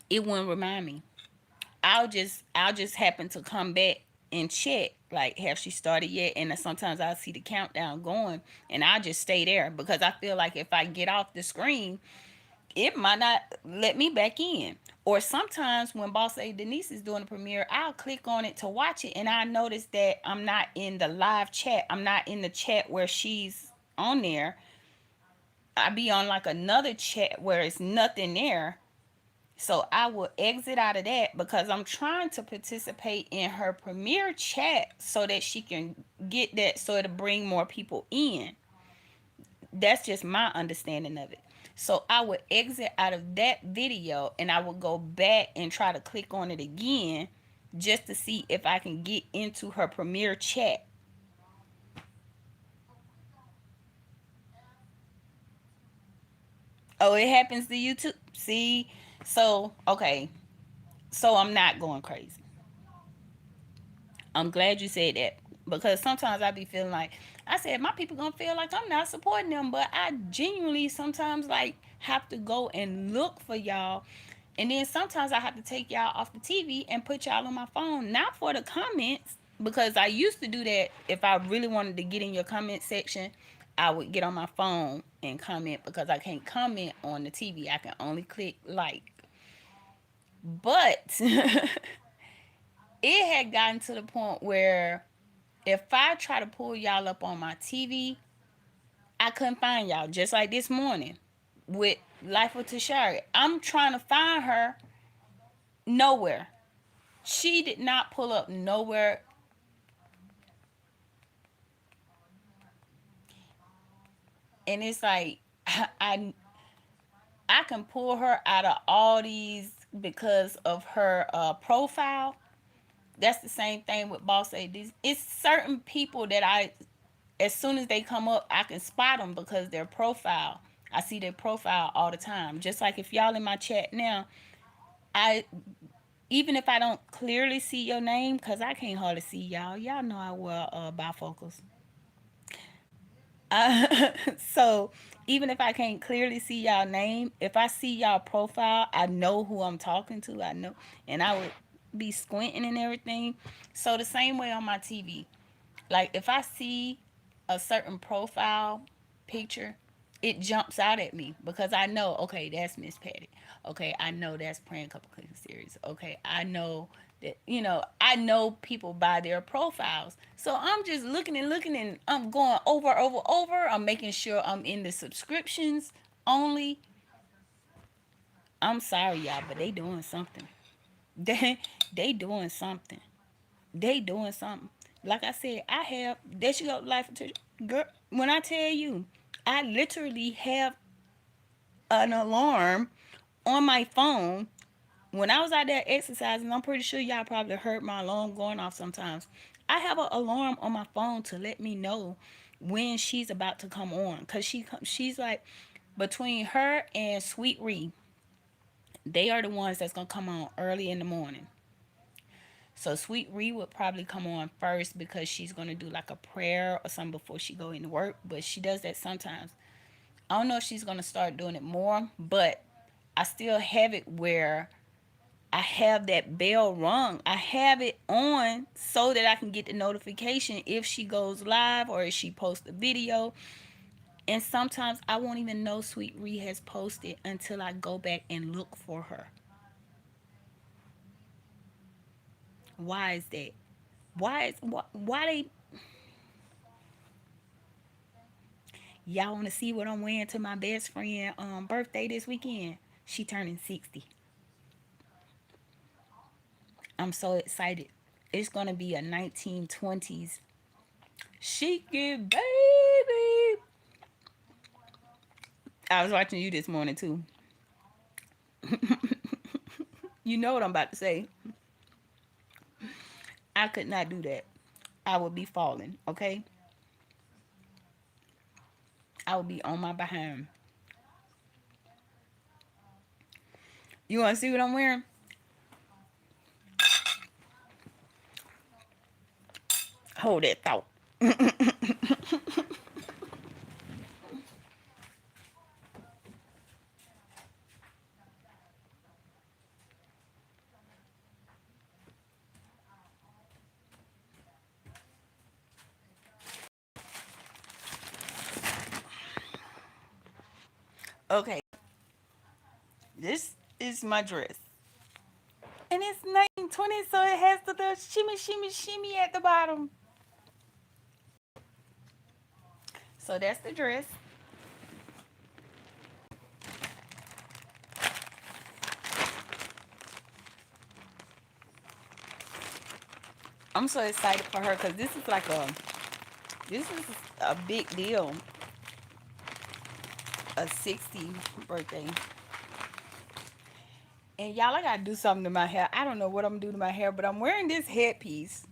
It won't remind me. I'll just happen to come back and check like have she started yet, and then sometimes I'll see the countdown going and I'll just stay there because I feel like if I get off the screen it might not let me back in. Or sometimes when Boss A Denise is doing a premiere, I'll click on it to watch it and I notice that I'm not in the live chat. I'm not in the chat where she's on there. I be on like another chat where it's nothing there. So I will exit out of that because I'm trying to participate in her premiere chat so that she can get that so it'll bring more people in. That's just my understanding of it. So I would exit out of that video and I would go back and try to click on it again just to see if I can get into her premiere chat. Oh, it happens to YouTube. See? So, okay. So I'm not going crazy. I'm glad you said that because sometimes I be feeling like I said my people gonna feel like I'm not supporting them, but I genuinely sometimes like have to go and look for y'all, and then sometimes I have to take y'all off the TV and put y'all on my phone, not for the comments because I used to do that. If I really wanted to get in your comment section, I would get on my phone and comment because I can't comment on the TV. I can only click like, but it had gotten to the point where if I try to pull y'all up on my TV, I couldn't find y'all. Just like this morning with Life of Tashari. I'm trying to find her nowhere. She did not pull up nowhere. And it's like I I can pull her out of all these because of her profile. That's the same thing with Boss AD. It's certain people that as soon as they come up, I can spot them because their profile. I see their profile all the time. Just like if y'all in my chat now, I even if I don't clearly see your name, cause I can't hardly see y'all. Y'all know I wear bifocals. So even if I can't clearly see y'all name, if I see y'all profile, I know who I'm talking to. I know, and I would be squinting and everything. So the same way on my TV. Like if I see a certain profile picture, it jumps out at me because I know, okay, that's Miss Patty. Okay, I know that's Praying Couple Cooking Series. Okay, I know that, I know people by their profiles. So I'm just looking and looking and I'm going over. I'm making sure I'm in the subscriptions only. I'm sorry, y'all, but they doing something. They doing something. They doing something. Like I said, I have. There she go, life to girl. When I tell you, I literally have an alarm on my phone. When I was out there exercising, I'm pretty sure y'all probably heard my alarm going off sometimes. I have an alarm on my phone to let me know when she's about to come on, cause she's like between her and Sweet Ree, they are the ones that's gonna come on early in the morning. So Sweet Ree would probably come on first because she's gonna do like a prayer or something before she go into work. But she does that sometimes. I don't know if she's gonna start doing it more, but I still have it where I have that bell rung. I have it on so that I can get the notification if she goes live or if she posts a video. And sometimes I won't even know Sweet Ree has posted until I go back and look for her. Why is that? Why they y'all want to see what I'm wearing to my best friend birthday this weekend? She turning 60. I'm so excited. It's gonna be a 1920s chic baby. I was watching you this morning too. You know what I'm about to say. I could not do that. I would be falling. Okay, I would be on my behind. You want to see what I'm wearing? Hold that thought. Okay, this is my dress. And it's 1920, so it has the little shimmy, shimmy, shimmy at the bottom. So that's the dress. I'm so excited for her because this is a big deal. A 60 birthday. And y'all, I gotta do something to my hair. I don't know what I'm gonna do to my hair, but I'm wearing this headpiece.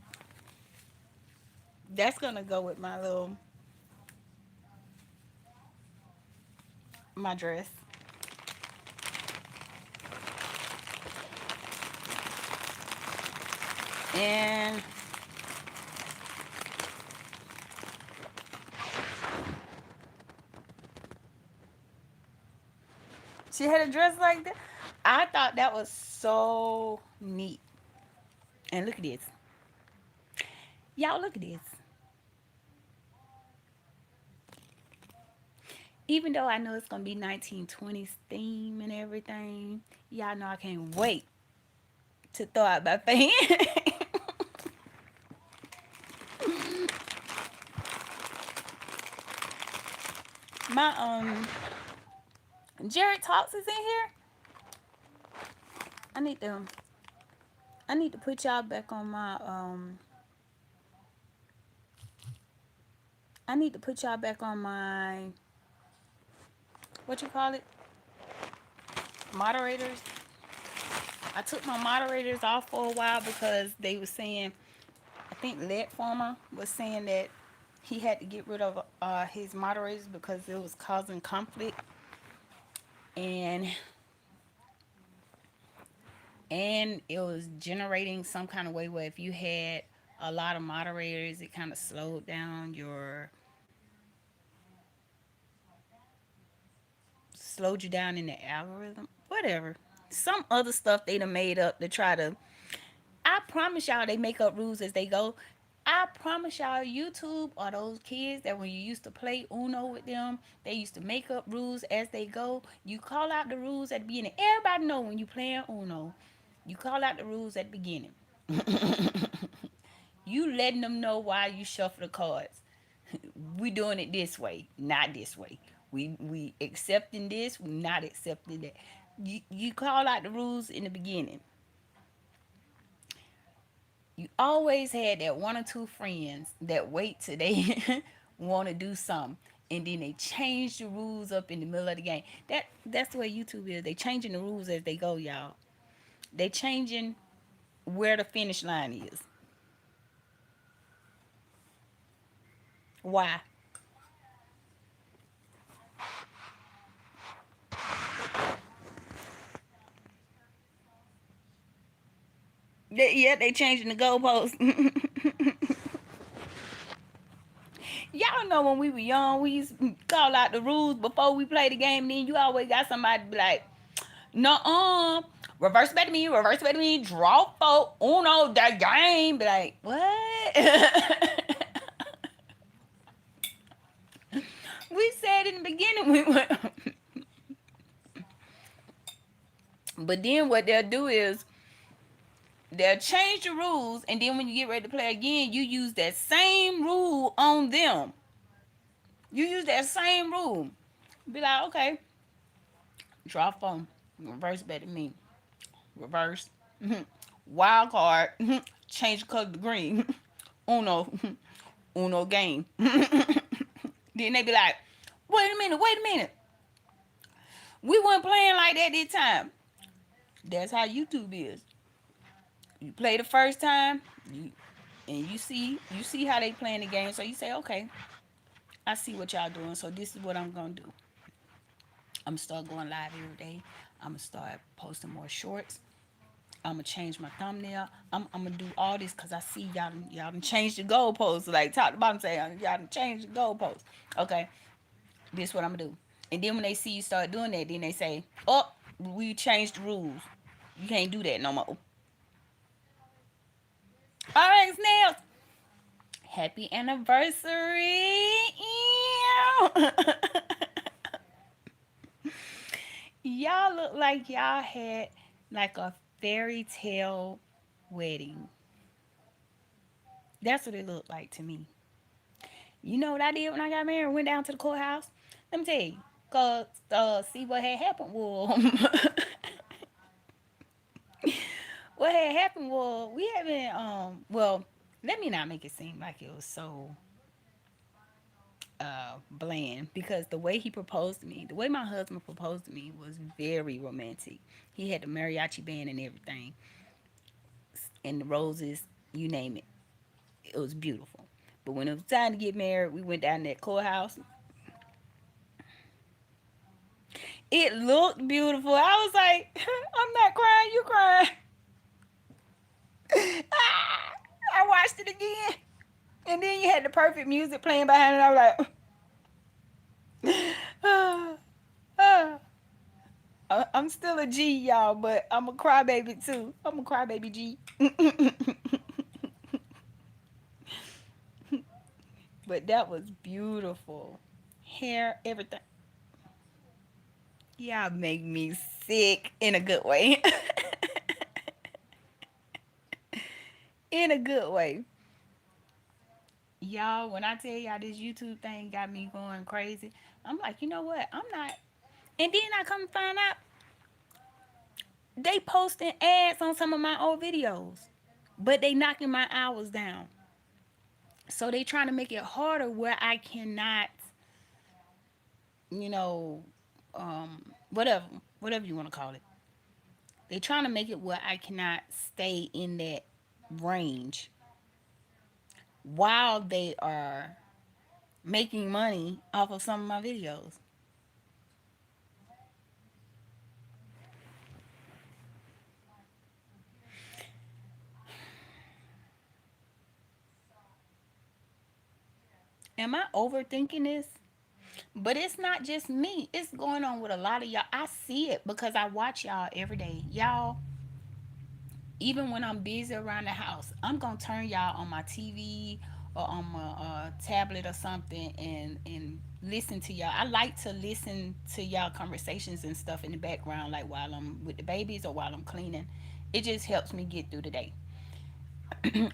That's gonna go with my dress. And she had a dress like that. I thought that was so neat. And look at this. Y'all, look at this. Even though I know it's gonna be 1920s theme and everything, y'all know I can't wait to throw out my fan. My Jared Talks is in here. I need to I need to put y'all back on my I need to put y'all back on my what you call it? Moderators. I took my moderators off for a while because they were saying I think Let Farmer was saying that he had to get rid of his moderators because it was causing conflict and it was generating some kind of way where if you had a lot of moderators it kind of slowed you down in the algorithm, whatever. Some other stuff they done made up to try to. I promise y'all, they make up rules as they go. I promise y'all, YouTube are those kids that when you used to play Uno with them, they used to make up rules as they go. You call out the rules at the beginning. Everybody know when you playing Uno, you call out the rules at the beginning. You letting them know why you shuffle the cards. We doing it this way, not this way. We accepting this, we not accepting that. You call out the rules in the beginning. You always had that one or two friends that wait till they want to do something and then they change the rules up in the middle of the game. That's the way YouTube is. They changing the rules as they go, y'all. They changing where the finish line is. Why? They changing the goalposts. Y'all know when we were young, we used to call out the rules before we play the game. And then you always got somebody be like, "No, reverse back to me, draw for uno the game." Be like, what? we said in the beginning we went. But then what they'll do is they'll change the rules, and then when you get ready to play again, you use that same rule on them. You use that same rule. Be like, okay, draw phone, reverse back to me, reverse, wild card, change the color to green, Uno, Uno game. Then they be like, wait a minute, we weren't playing like that this time. That's how YouTube is. You play the first time, and you see how they playing the game, so you say, okay, I see what y'all doing, so this is what I'm gonna do. I'm gonna start going live every day. I'm gonna start posting more shorts. I'm gonna change my thumbnail. I'm gonna do all this because I see y'all done changed the goalposts. Like top to bottom, say y'all done changed the goalposts. Okay, this is what I'm gonna do. And then when they see you start doing that, then they say, oh, we changed the rules. You can't do that no more. All right, Snails. Happy anniversary. Ew. Y'all look like y'all had like a fairy tale wedding. That's what it looked like to me. You know what I did when I got married? Went down to the courthouse. Let me tell you, cause see what had happened was, what had happened was we had been well, let me not make it seem like it was so bland, because the way he proposed to me, the way my husband proposed to me was very romantic. He had the mariachi band and everything, and the roses, you name it. It was beautiful. But when it was time to get married, we went down to that courthouse. It looked beautiful. I was like, I'm not crying, you crying. I watched it again. And then you had the perfect music playing behind it. I was like, I'm still a G, y'all, but I'm a crybaby too. I'm a crybaby G. But that was beautiful. Hair, everything. Y'all make me sick in a good way. In a good way. Y'all, when I tell y'all this YouTube thing got me going crazy, I'm like, you know what? I'm not. And then I come to find out they posting ads on some of my old videos, but they knocking my hours down. So they trying to make it harder where I cannot, you know, whatever, whatever you want to call it. They trying to make it where I cannot stay in that range while they are making money off of some of my videos. Am I overthinking this? But it's not just me. It's going on with a lot of y'all. I see it because I watch y'all every day. Y'all, even when I'm busy around the house, I'm gonna turn y'all on my TV or on my tablet or something, and listen to y'all. I like to listen to y'all conversations and stuff in the background, like while I'm with the babies or while I'm cleaning. It just helps me get through the day.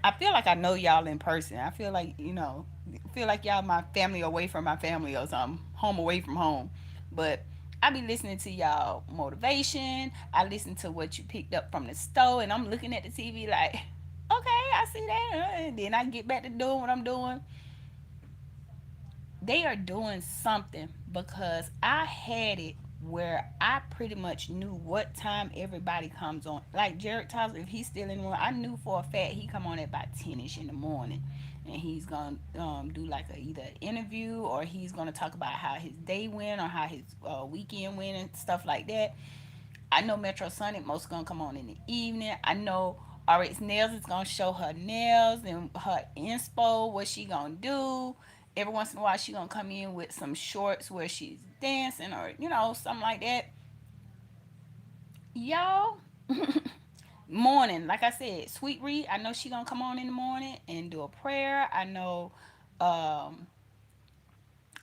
I feel like I know y'all in person. I feel like, feel like y'all my family away from my family or something, home away from home. But I be listening to y'all motivation. I listen to what you picked up from the store, and I'm looking at the TV like, okay, I see that. And then I get back to doing what I'm doing. They are doing something because I had it where I pretty much knew what time everybody comes on. Like Jared Tyler, if he's still in the room, I knew for a fact he come on at about 10ish in the morning, and he's gonna do like a either interview, or he's gonna talk about how his day went or how his weekend went and stuff like that. I know Metro Sonic most gonna come on in the evening. I know RX Nails is gonna show her nails and her inspo, what she gonna do. Every once in a while she gonna come in with some shorts where she's dancing or something like that. Y'all, morning, like I said, Sweet Reed, I know she gonna come on in the morning and do a prayer. I know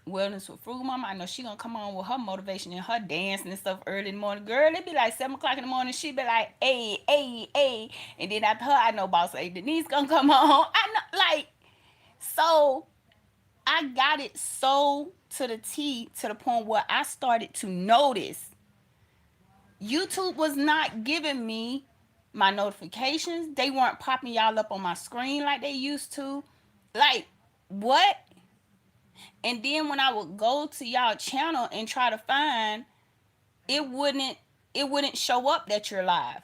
Wellness with Frugal Mama. I know she gonna come on with her motivation and her dancing and stuff early in the morning. Girl, it be like 7 o'clock in the morning. She be like, hey, hey, hey. And then after her, I know Boss Lady Denise gonna come on. I know, like, so I got it so to the T to the point where I started to notice YouTube was not giving me my notifications. They weren't popping y'all up on my screen like they used to. Like, what? And then when I would go to y'all channel and try to find, it wouldn't it wouldn't show up that you're live.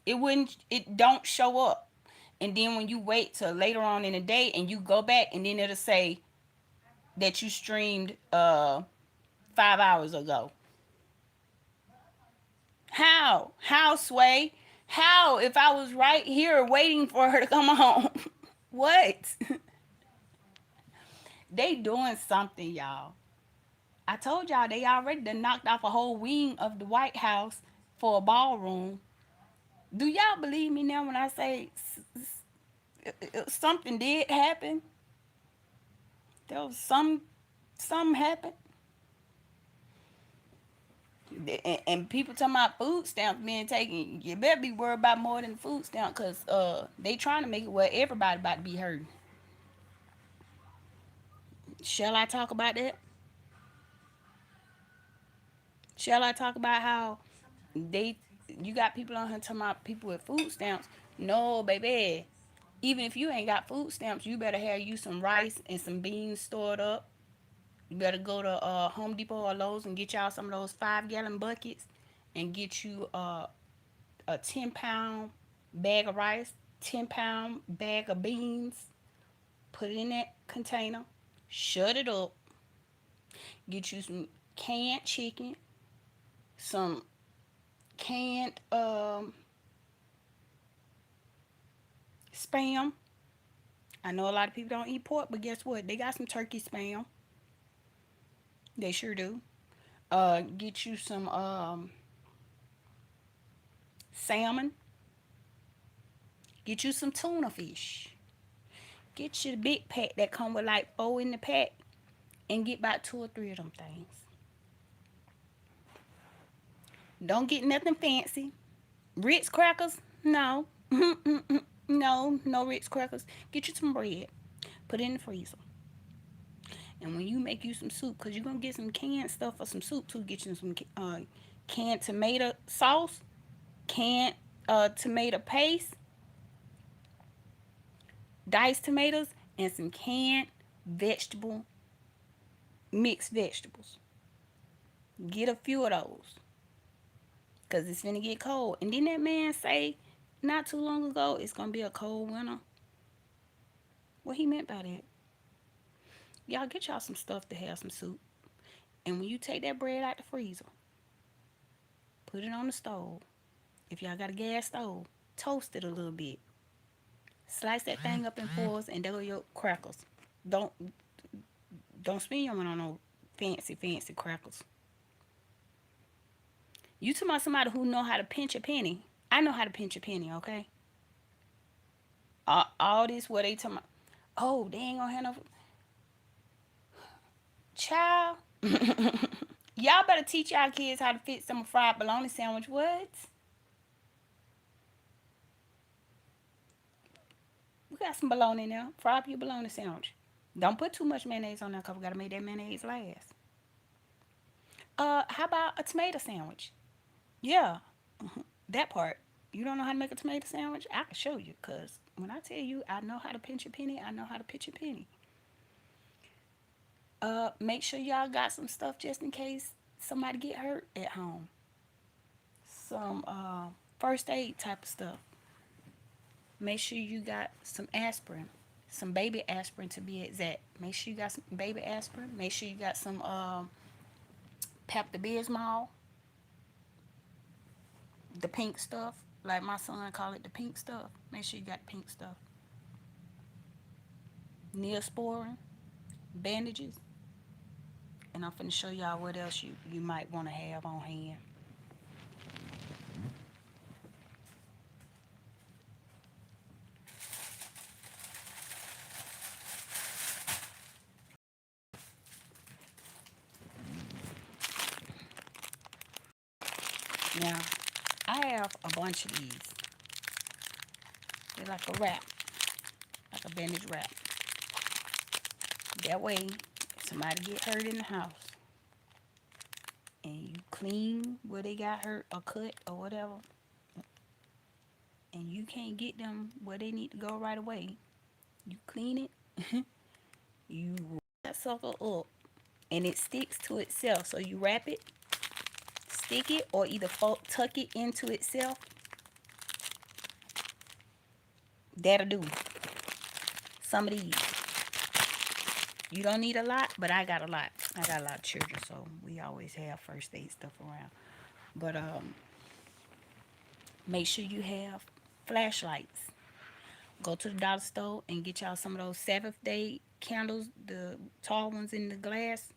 It don't show up. And then when you wait till later on in the day and you go back and then it'll say that you streamed 5 hours ago. How, Sway? How, if I was right here waiting for her to come home? What? They doing something, y'all. I told y'all they already done knocked off a whole wing of the White House for a ballroom. Do y'all believe me now when I say something did happen? There was something happened. And people talking about food stamps being taken. You better be worried about more than the food stamp, because they trying to make it where everybody about to be hurt. Shall I talk about that? Shall I talk about how they you got people on here talking about people with food stamps? No, baby. Even if you ain't got food stamps, you better have you some rice and some beans stored up. You better go to Home Depot or Lowe's and get y'all some of those 5 gallon buckets and get you a 10 pound bag of rice, 10 pound bag of beans. Put it in that container. Shut it up. Get you some canned chicken, some canned spam. I know a lot of people don't eat pork, but guess what? They got some turkey spam. They sure do. Get you some salmon. Get you some tuna fish. Get you the big pack that come with like 4 in the pack, and get about 2 or 3 of them things. Don't get nothing fancy. Ritz crackers? No. No Ritz crackers. Get you some bread. Put it in the freezer. And when you make you some soup, because you're going to get some canned stuff for some soup too, get you some canned tomato sauce, canned tomato paste, diced tomatoes, and some canned vegetable, mixed vegetables. Get a few of those, because it's finna get cold. And then that man say not too long ago it's gonna be a cold winter. What he meant by that? Y'all get y'all some stuff to have some soup. And when you take that bread out the freezer, put it on the stove. If y'all got a gas stove, toast it a little bit. Slice that thing up in fours, and there go your crackers. Don't don't spend your money on no fancy crackers. You talking about somebody who know how to pinch a penny. I know how to pinch a penny, okay? All this what they talking about. Oh, they ain't gonna have no child. Y'all better teach y'all kids how to fit some fried bologna sandwich. What? We got some bologna in there. Fry up your bologna sandwich. Don't put too much mayonnaise on there, because we gotta make that mayonnaise last. How about a tomato sandwich? Yeah, that part. You don't know how to make a tomato sandwich? I can show you, because when I tell you I know how to pinch a penny, I know how to pinch a penny. Make sure y'all got some stuff just in case somebody get hurt at home. Some first aid type of stuff. Make sure you got some aspirin, some baby aspirin to be exact. Make sure you got some baby aspirin. Make sure you got some Pepto-Bismol, the pink stuff. Like my son call it the pink stuff. Make sure you got the pink stuff. Neosporin, bandages, and I'm finna show y'all what else you might want to have on hand. have a bunch of these. They're like a wrap, like a bandage wrap. That way, if somebody get hurt in the house and you clean where they got hurt or cut or whatever, and you can't get them where they need to go right away, you clean it, you roll that sucker up, and it sticks to itself. So you wrap it, stick it, or either tuck it into itself. That'll do. Some of these. You don't need a lot, but I got a lot. I got a lot of children, so we always have first aid stuff around. But make sure you have flashlights. Go to the dollar store and get y'all some of those Seventh Day candles, the tall ones in the glass.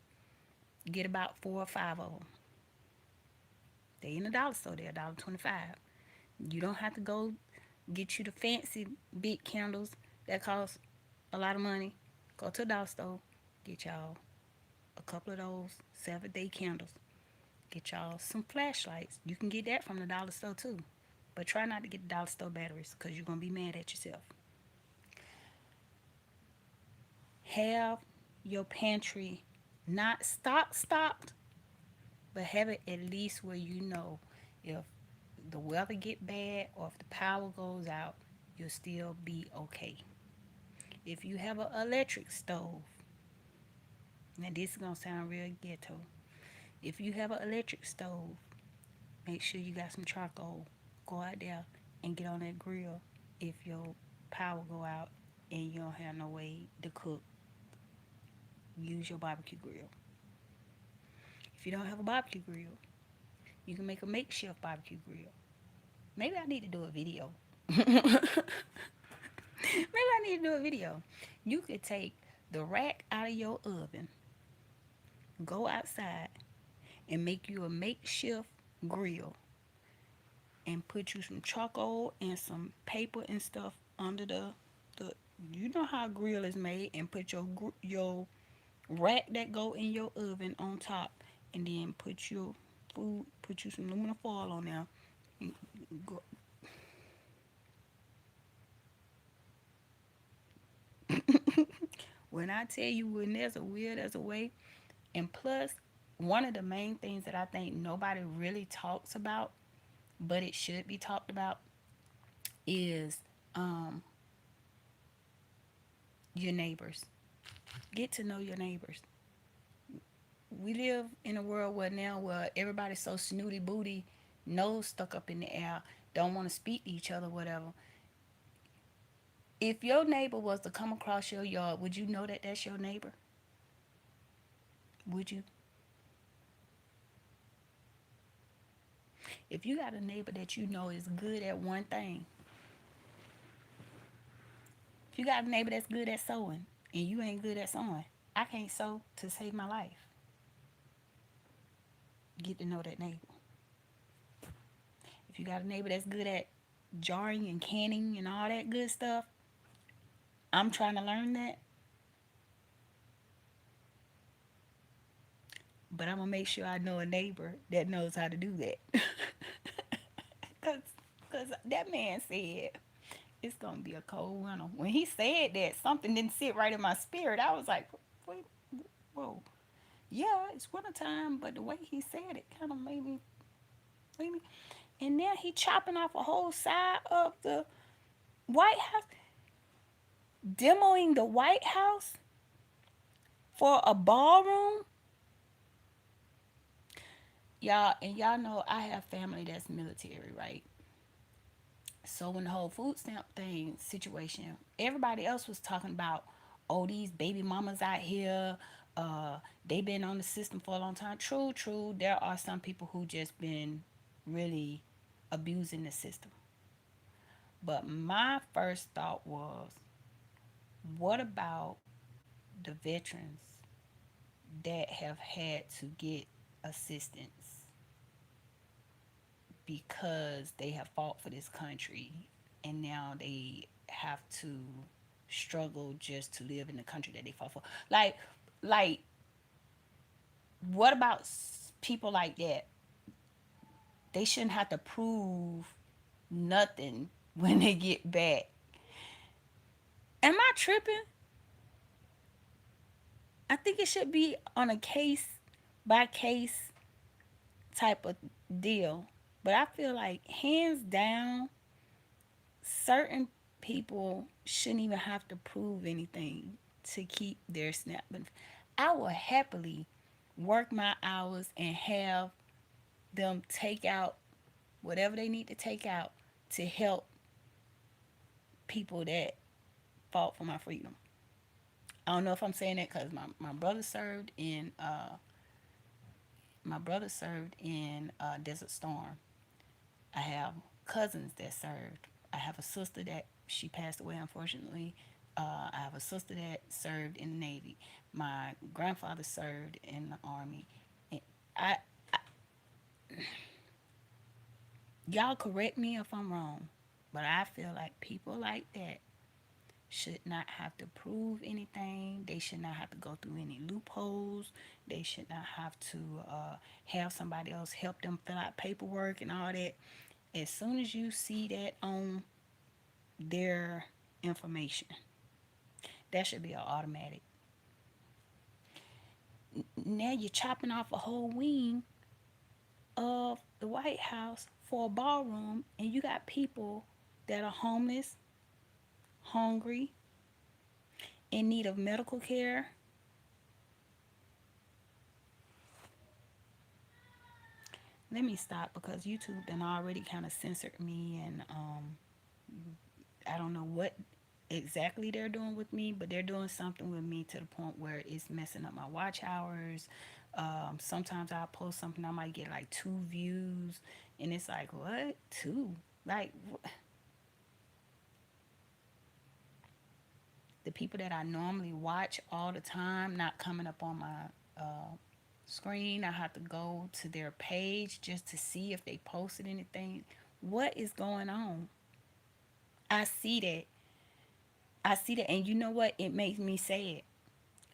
Get about 4 or 5 of them. They in the dollar store. They're $1.25. You don't have to go get you the fancy big candles that cost a lot of money. Go to the dollar store. Get y'all a couple of those Seventh Day candles. Get y'all some flashlights. You can get that from the dollar store too. But try not to get the dollar store batteries because you're going to be mad at yourself. Have your pantry not stocked, but have it at least where you know if the weather get bad or if the power goes out, you'll still be okay. If you have an electric stove, now this is gonna sound real ghetto. If you have an electric stove, make sure you got some charcoal. Go out there and get on that grill if your power go out and you don't have no way to cook. Use your barbecue grill. If you don't have a barbecue grill, you can make a makeshift barbecue grill. Maybe I need to do a video. Maybe I need to do a video. You could take the rack out of your oven, go outside, and make you a makeshift grill, and put you some charcoal and some paper and stuff under the you know how a grill is made, and put your rack that go in your oven on top, and then put your food, put you some aluminum foil on there, and go. When I tell you, when there's a will, there's a way. And plus, one of the main things that I think nobody really talks about, but it should be talked about, is um, your neighbors. Get to know your neighbors. We live in a world where everybody's so snooty booty, nose stuck up in the air, don't want to speak to each other, whatever. If your neighbor was to come across your yard, would you know that that's your neighbor? Would you? If you got a neighbor that you know is good at one thing, if you got a neighbor that's good at sewing and you ain't good at sewing, I can't sew to save my life. Get to know that neighbor. If you got a neighbor that's good at jarring and canning and all that good stuff, I'm trying to learn that, but I'm gonna make sure I know a neighbor that knows how to do that. Cause, Cause that man said it's gonna be a cold winter. When he said that, something didn't sit right in my spirit. I was like, wait, whoa, yeah, it's wintertime, but the way he said it kind of made me. And now he chopping off a whole side of the White House, demoing the White House for a ballroom. Y'all, and y'all know I have family that's military, right? So when the whole food stamp thing situation, everybody else was talking about, oh, these baby mamas out here, they been on the system for a long time. True, true. There are some people who just been really abusing the system. But my first thought was, what about the veterans that have had to get assistance because they have fought for this country and now they have to struggle just to live in the country that they fought for? Like, what about people like that? they shouldn't have to prove nothing when they get back. Am I tripping? I think it should be on a case by case type of deal. But I feel like hands down, certain people shouldn't even have to prove anything to keep their SNAP benefit. I will happily work my hours and have them take out whatever they need to take out to help people that fought for my freedom. I don't know if I'm saying that because my brother served in Desert Storm. I have cousins that served. I have a sister that she passed away unfortunately. I have a sister that served in the Navy. My grandfather served in the Army. And I y'all correct me if I'm wrong, but I feel like people like that should not have to prove anything. They should not have to go through any loopholes. They should not have to have somebody else help them fill out paperwork and all that. As soon as you see that on their information, that should be an automatic. Now you're chopping off a whole wing of the White House for a ballroom, and you got people that are homeless, hungry, in need of medical care. Let me stop because YouTube done already kind of censored me, and I don't know what exactly they're doing with me, but they're doing something with me to the point where it's messing up my watch hours. Sometimes I'll post something, I might get like 2 views, and it's like, what? Two? Like, the people that I normally watch all the time not coming up on my screen. I have to go to their page just to see if they posted anything. What is going on? I see that. I see that, and you know what? It makes me sad.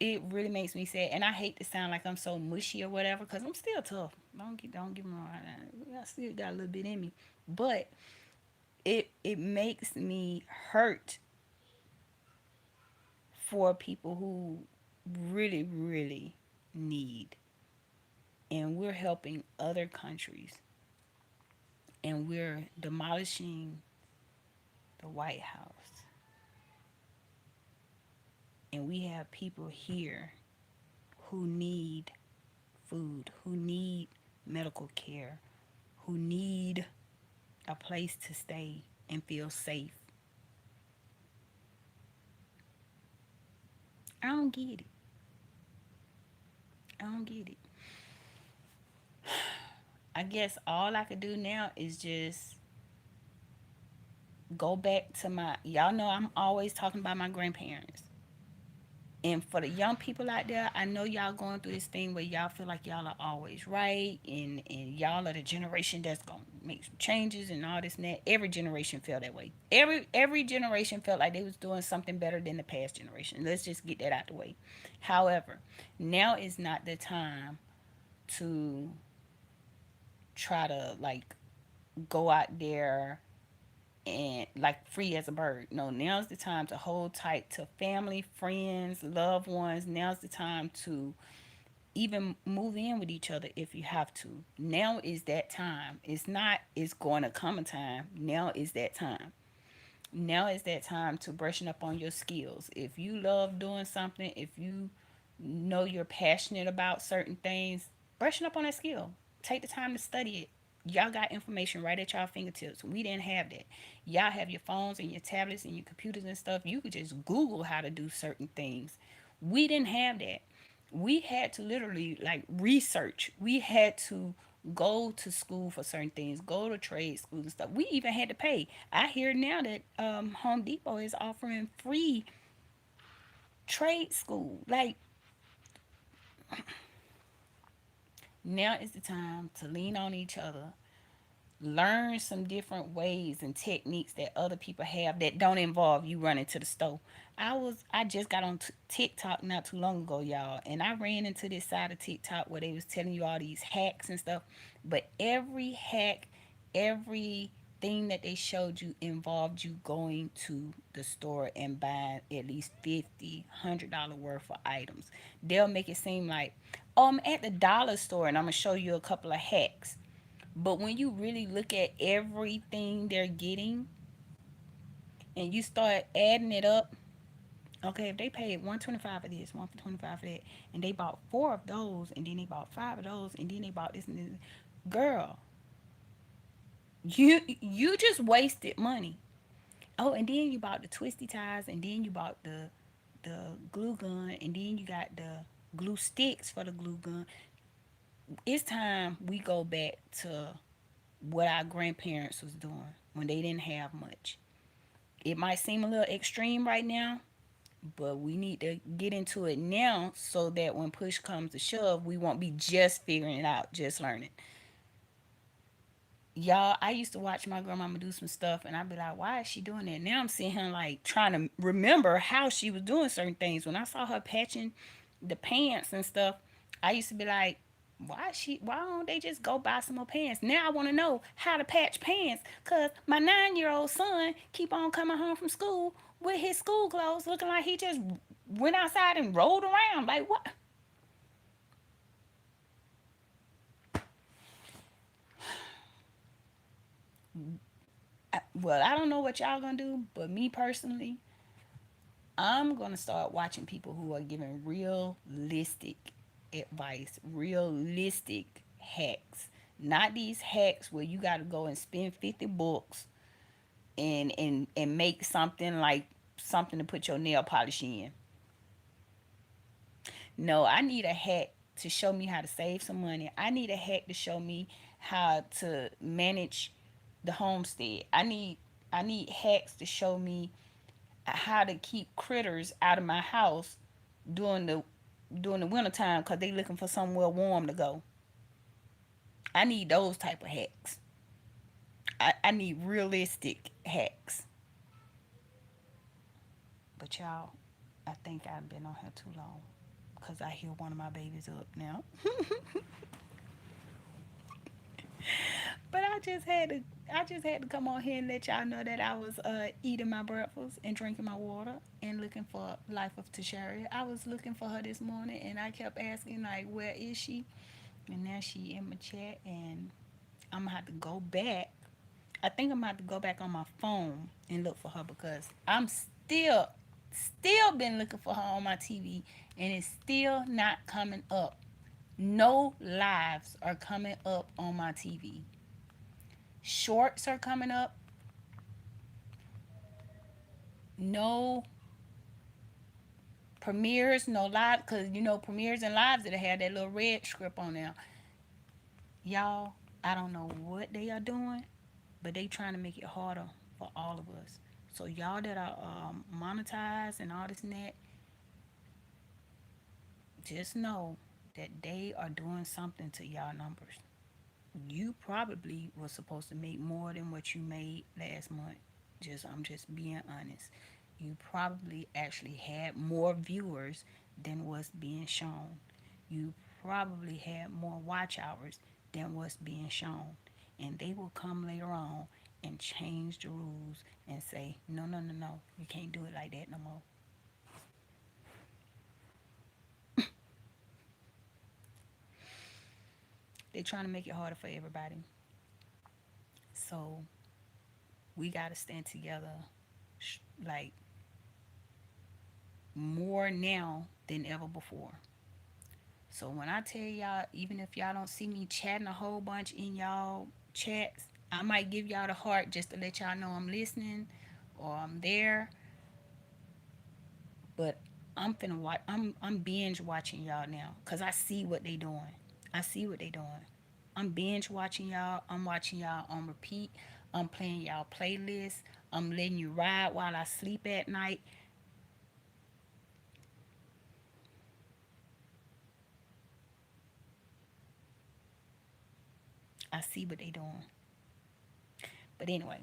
It really makes me sad, and I hate to sound like I'm so mushy or whatever, cause I'm still tough. Don't get me wrong. I still got a little bit in me, but it makes me hurt for people who really need, and we're helping other countries, and we're demolishing the White House, and we have people here who need food, who need medical care, who need a place to stay and feel safe. I don't get it. I don't get it. I guess all I could do now is just go back to my, y'all know I'm always talking about my grandparents. And for the young people out there, I know y'all going through this thing where y'all feel like y'all are always right, and y'all are the generation that's gonna make some changes and all this and that. Every generation felt that way. Every generation felt like they was doing something better than the past generation. Let's just get that out the way. However, now is not the time to try to like go out there and like free as a bird. No, now's the time to hold tight to family, friends, loved ones. Now's the time to even move in with each other if you have to. Now is that time. It's not, it's going to come a time. Now is that time. Now is that time to brushing up on your skills. If you love doing something, if you know you're passionate about certain things, brushing up on that skill. Take the time to study it. Y'all got information right at y'all fingertips. We didn't have that. Y'all have your phones and your tablets and your computers and stuff. You could just Google how to do certain things. We didn't have that. We had to literally like research. We had to go to school for certain things, go to trade schools and stuff. We even had to pay. I hear now that Home Depot is offering free trade school. Like, now is the time to lean on each other, learn some different ways and techniques that other people have that don't involve you running to the store. I just got on TikTok not too long ago, y'all, and I ran into this side of TikTok where they was telling you all these hacks and stuff, but every hack everything that they showed you involved you going to the store and buying at least 50 $100 worth of items. They'll make it seem like, oh, I'm at the dollar store and I'm gonna show you a couple of hacks. But when you really look at everything they're getting and you start adding it up, okay, if they paid 125 for this, 125 for that, and they bought four of those, and then they bought five of those, and then they bought this and this, girl, you just wasted money. Oh, and then you bought the twisty ties, and then you bought the glue gun, and then you got the glue sticks for the glue gun. It's time we go back to what our grandparents was doing when they didn't have much. It might seem a little extreme right now, but we need to get into it now so that when push comes to shove, we won't be just figuring it out, just learning. Y'all, I used to watch my grandmama do some stuff and I'd be like, why is she doing that? Now I'm seeing her like trying to remember how she was doing certain things. When I saw her patching the pants and stuff, I used to be like, why don't they just go buy some more pants? Now I want to know how to patch pants because my 9-year-old son keep on coming home from school with his school clothes looking like he just went outside and rolled around. Like what? Well, I don't know what y'all gonna do, but me personally, I'm gonna start watching people who are giving realistic advice, realistic hacks. Not these hacks where you gotta go and spend 50 books and make something like something to put your nail polish in. No, I need a hack to show me how to save some money. I need a hack to show me how to manage the homestead. I need hacks to show me how to keep critters out of my house during the during the winter time because they looking for somewhere warm to go. I need those type of hacks. I need realistic hacks. But y'all, I think I've been on here too long because I hear one of my babies up now. But I just had to come on here and let y'all know that I was eating my breakfast and drinking my water and looking for Life of Tashari. I was looking for her this morning and I kept asking like where is she? And now she in my chat and I'm gonna have to go back. I think I'm gonna have to go back on my phone and look for her because I'm still been looking for her on my TV and it's still not coming up. No lives are coming up on my TV. Shorts are coming up. No premieres, no live, because premieres and lives that have that little red script on there. Y'all, I don't know what they are doing, but they trying to make it harder for all of us. So y'all that are monetized and all this and that, just know that they are doing something to y'all numbers. You probably was supposed to make more than what you made last month. I'm just being honest. You probably actually had more viewers than what's being shown. You probably had more watch hours than what's being shown. And they will come later on and change the rules and say, no, no, no, no, you can't do it like that no more. They're trying to make it harder for everybody. So we got to stand together like more now than ever before. So when I tell y'all, even if y'all don't see me chatting a whole bunch in y'all chats, I might give y'all the heart just to let y'all know I'm listening or I'm there. But I'm finna watch. I'm binge watching y'all now because I see what they doing. I see what they doing. I'm binge watching y'all. I'm watching y'all on repeat. I'm playing y'all playlists. I'm letting you ride while I sleep at night. I see what they doing. But anyway,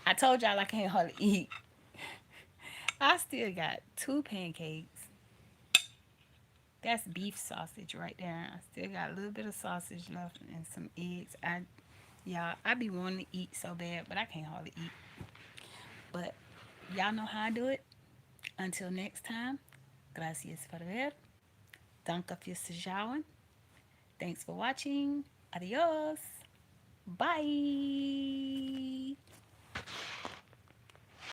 I told y'all I can't hardly eat. I still got two pancakes, That's beef sausage right there. I still got a little bit of sausage left and some eggs. I be wanting to eat so bad, but I can't hardly eat. But y'all know how I do it. Until next time, gracias por ver. Danke fürs Schauen. Thanks for watching. Adios. Bye.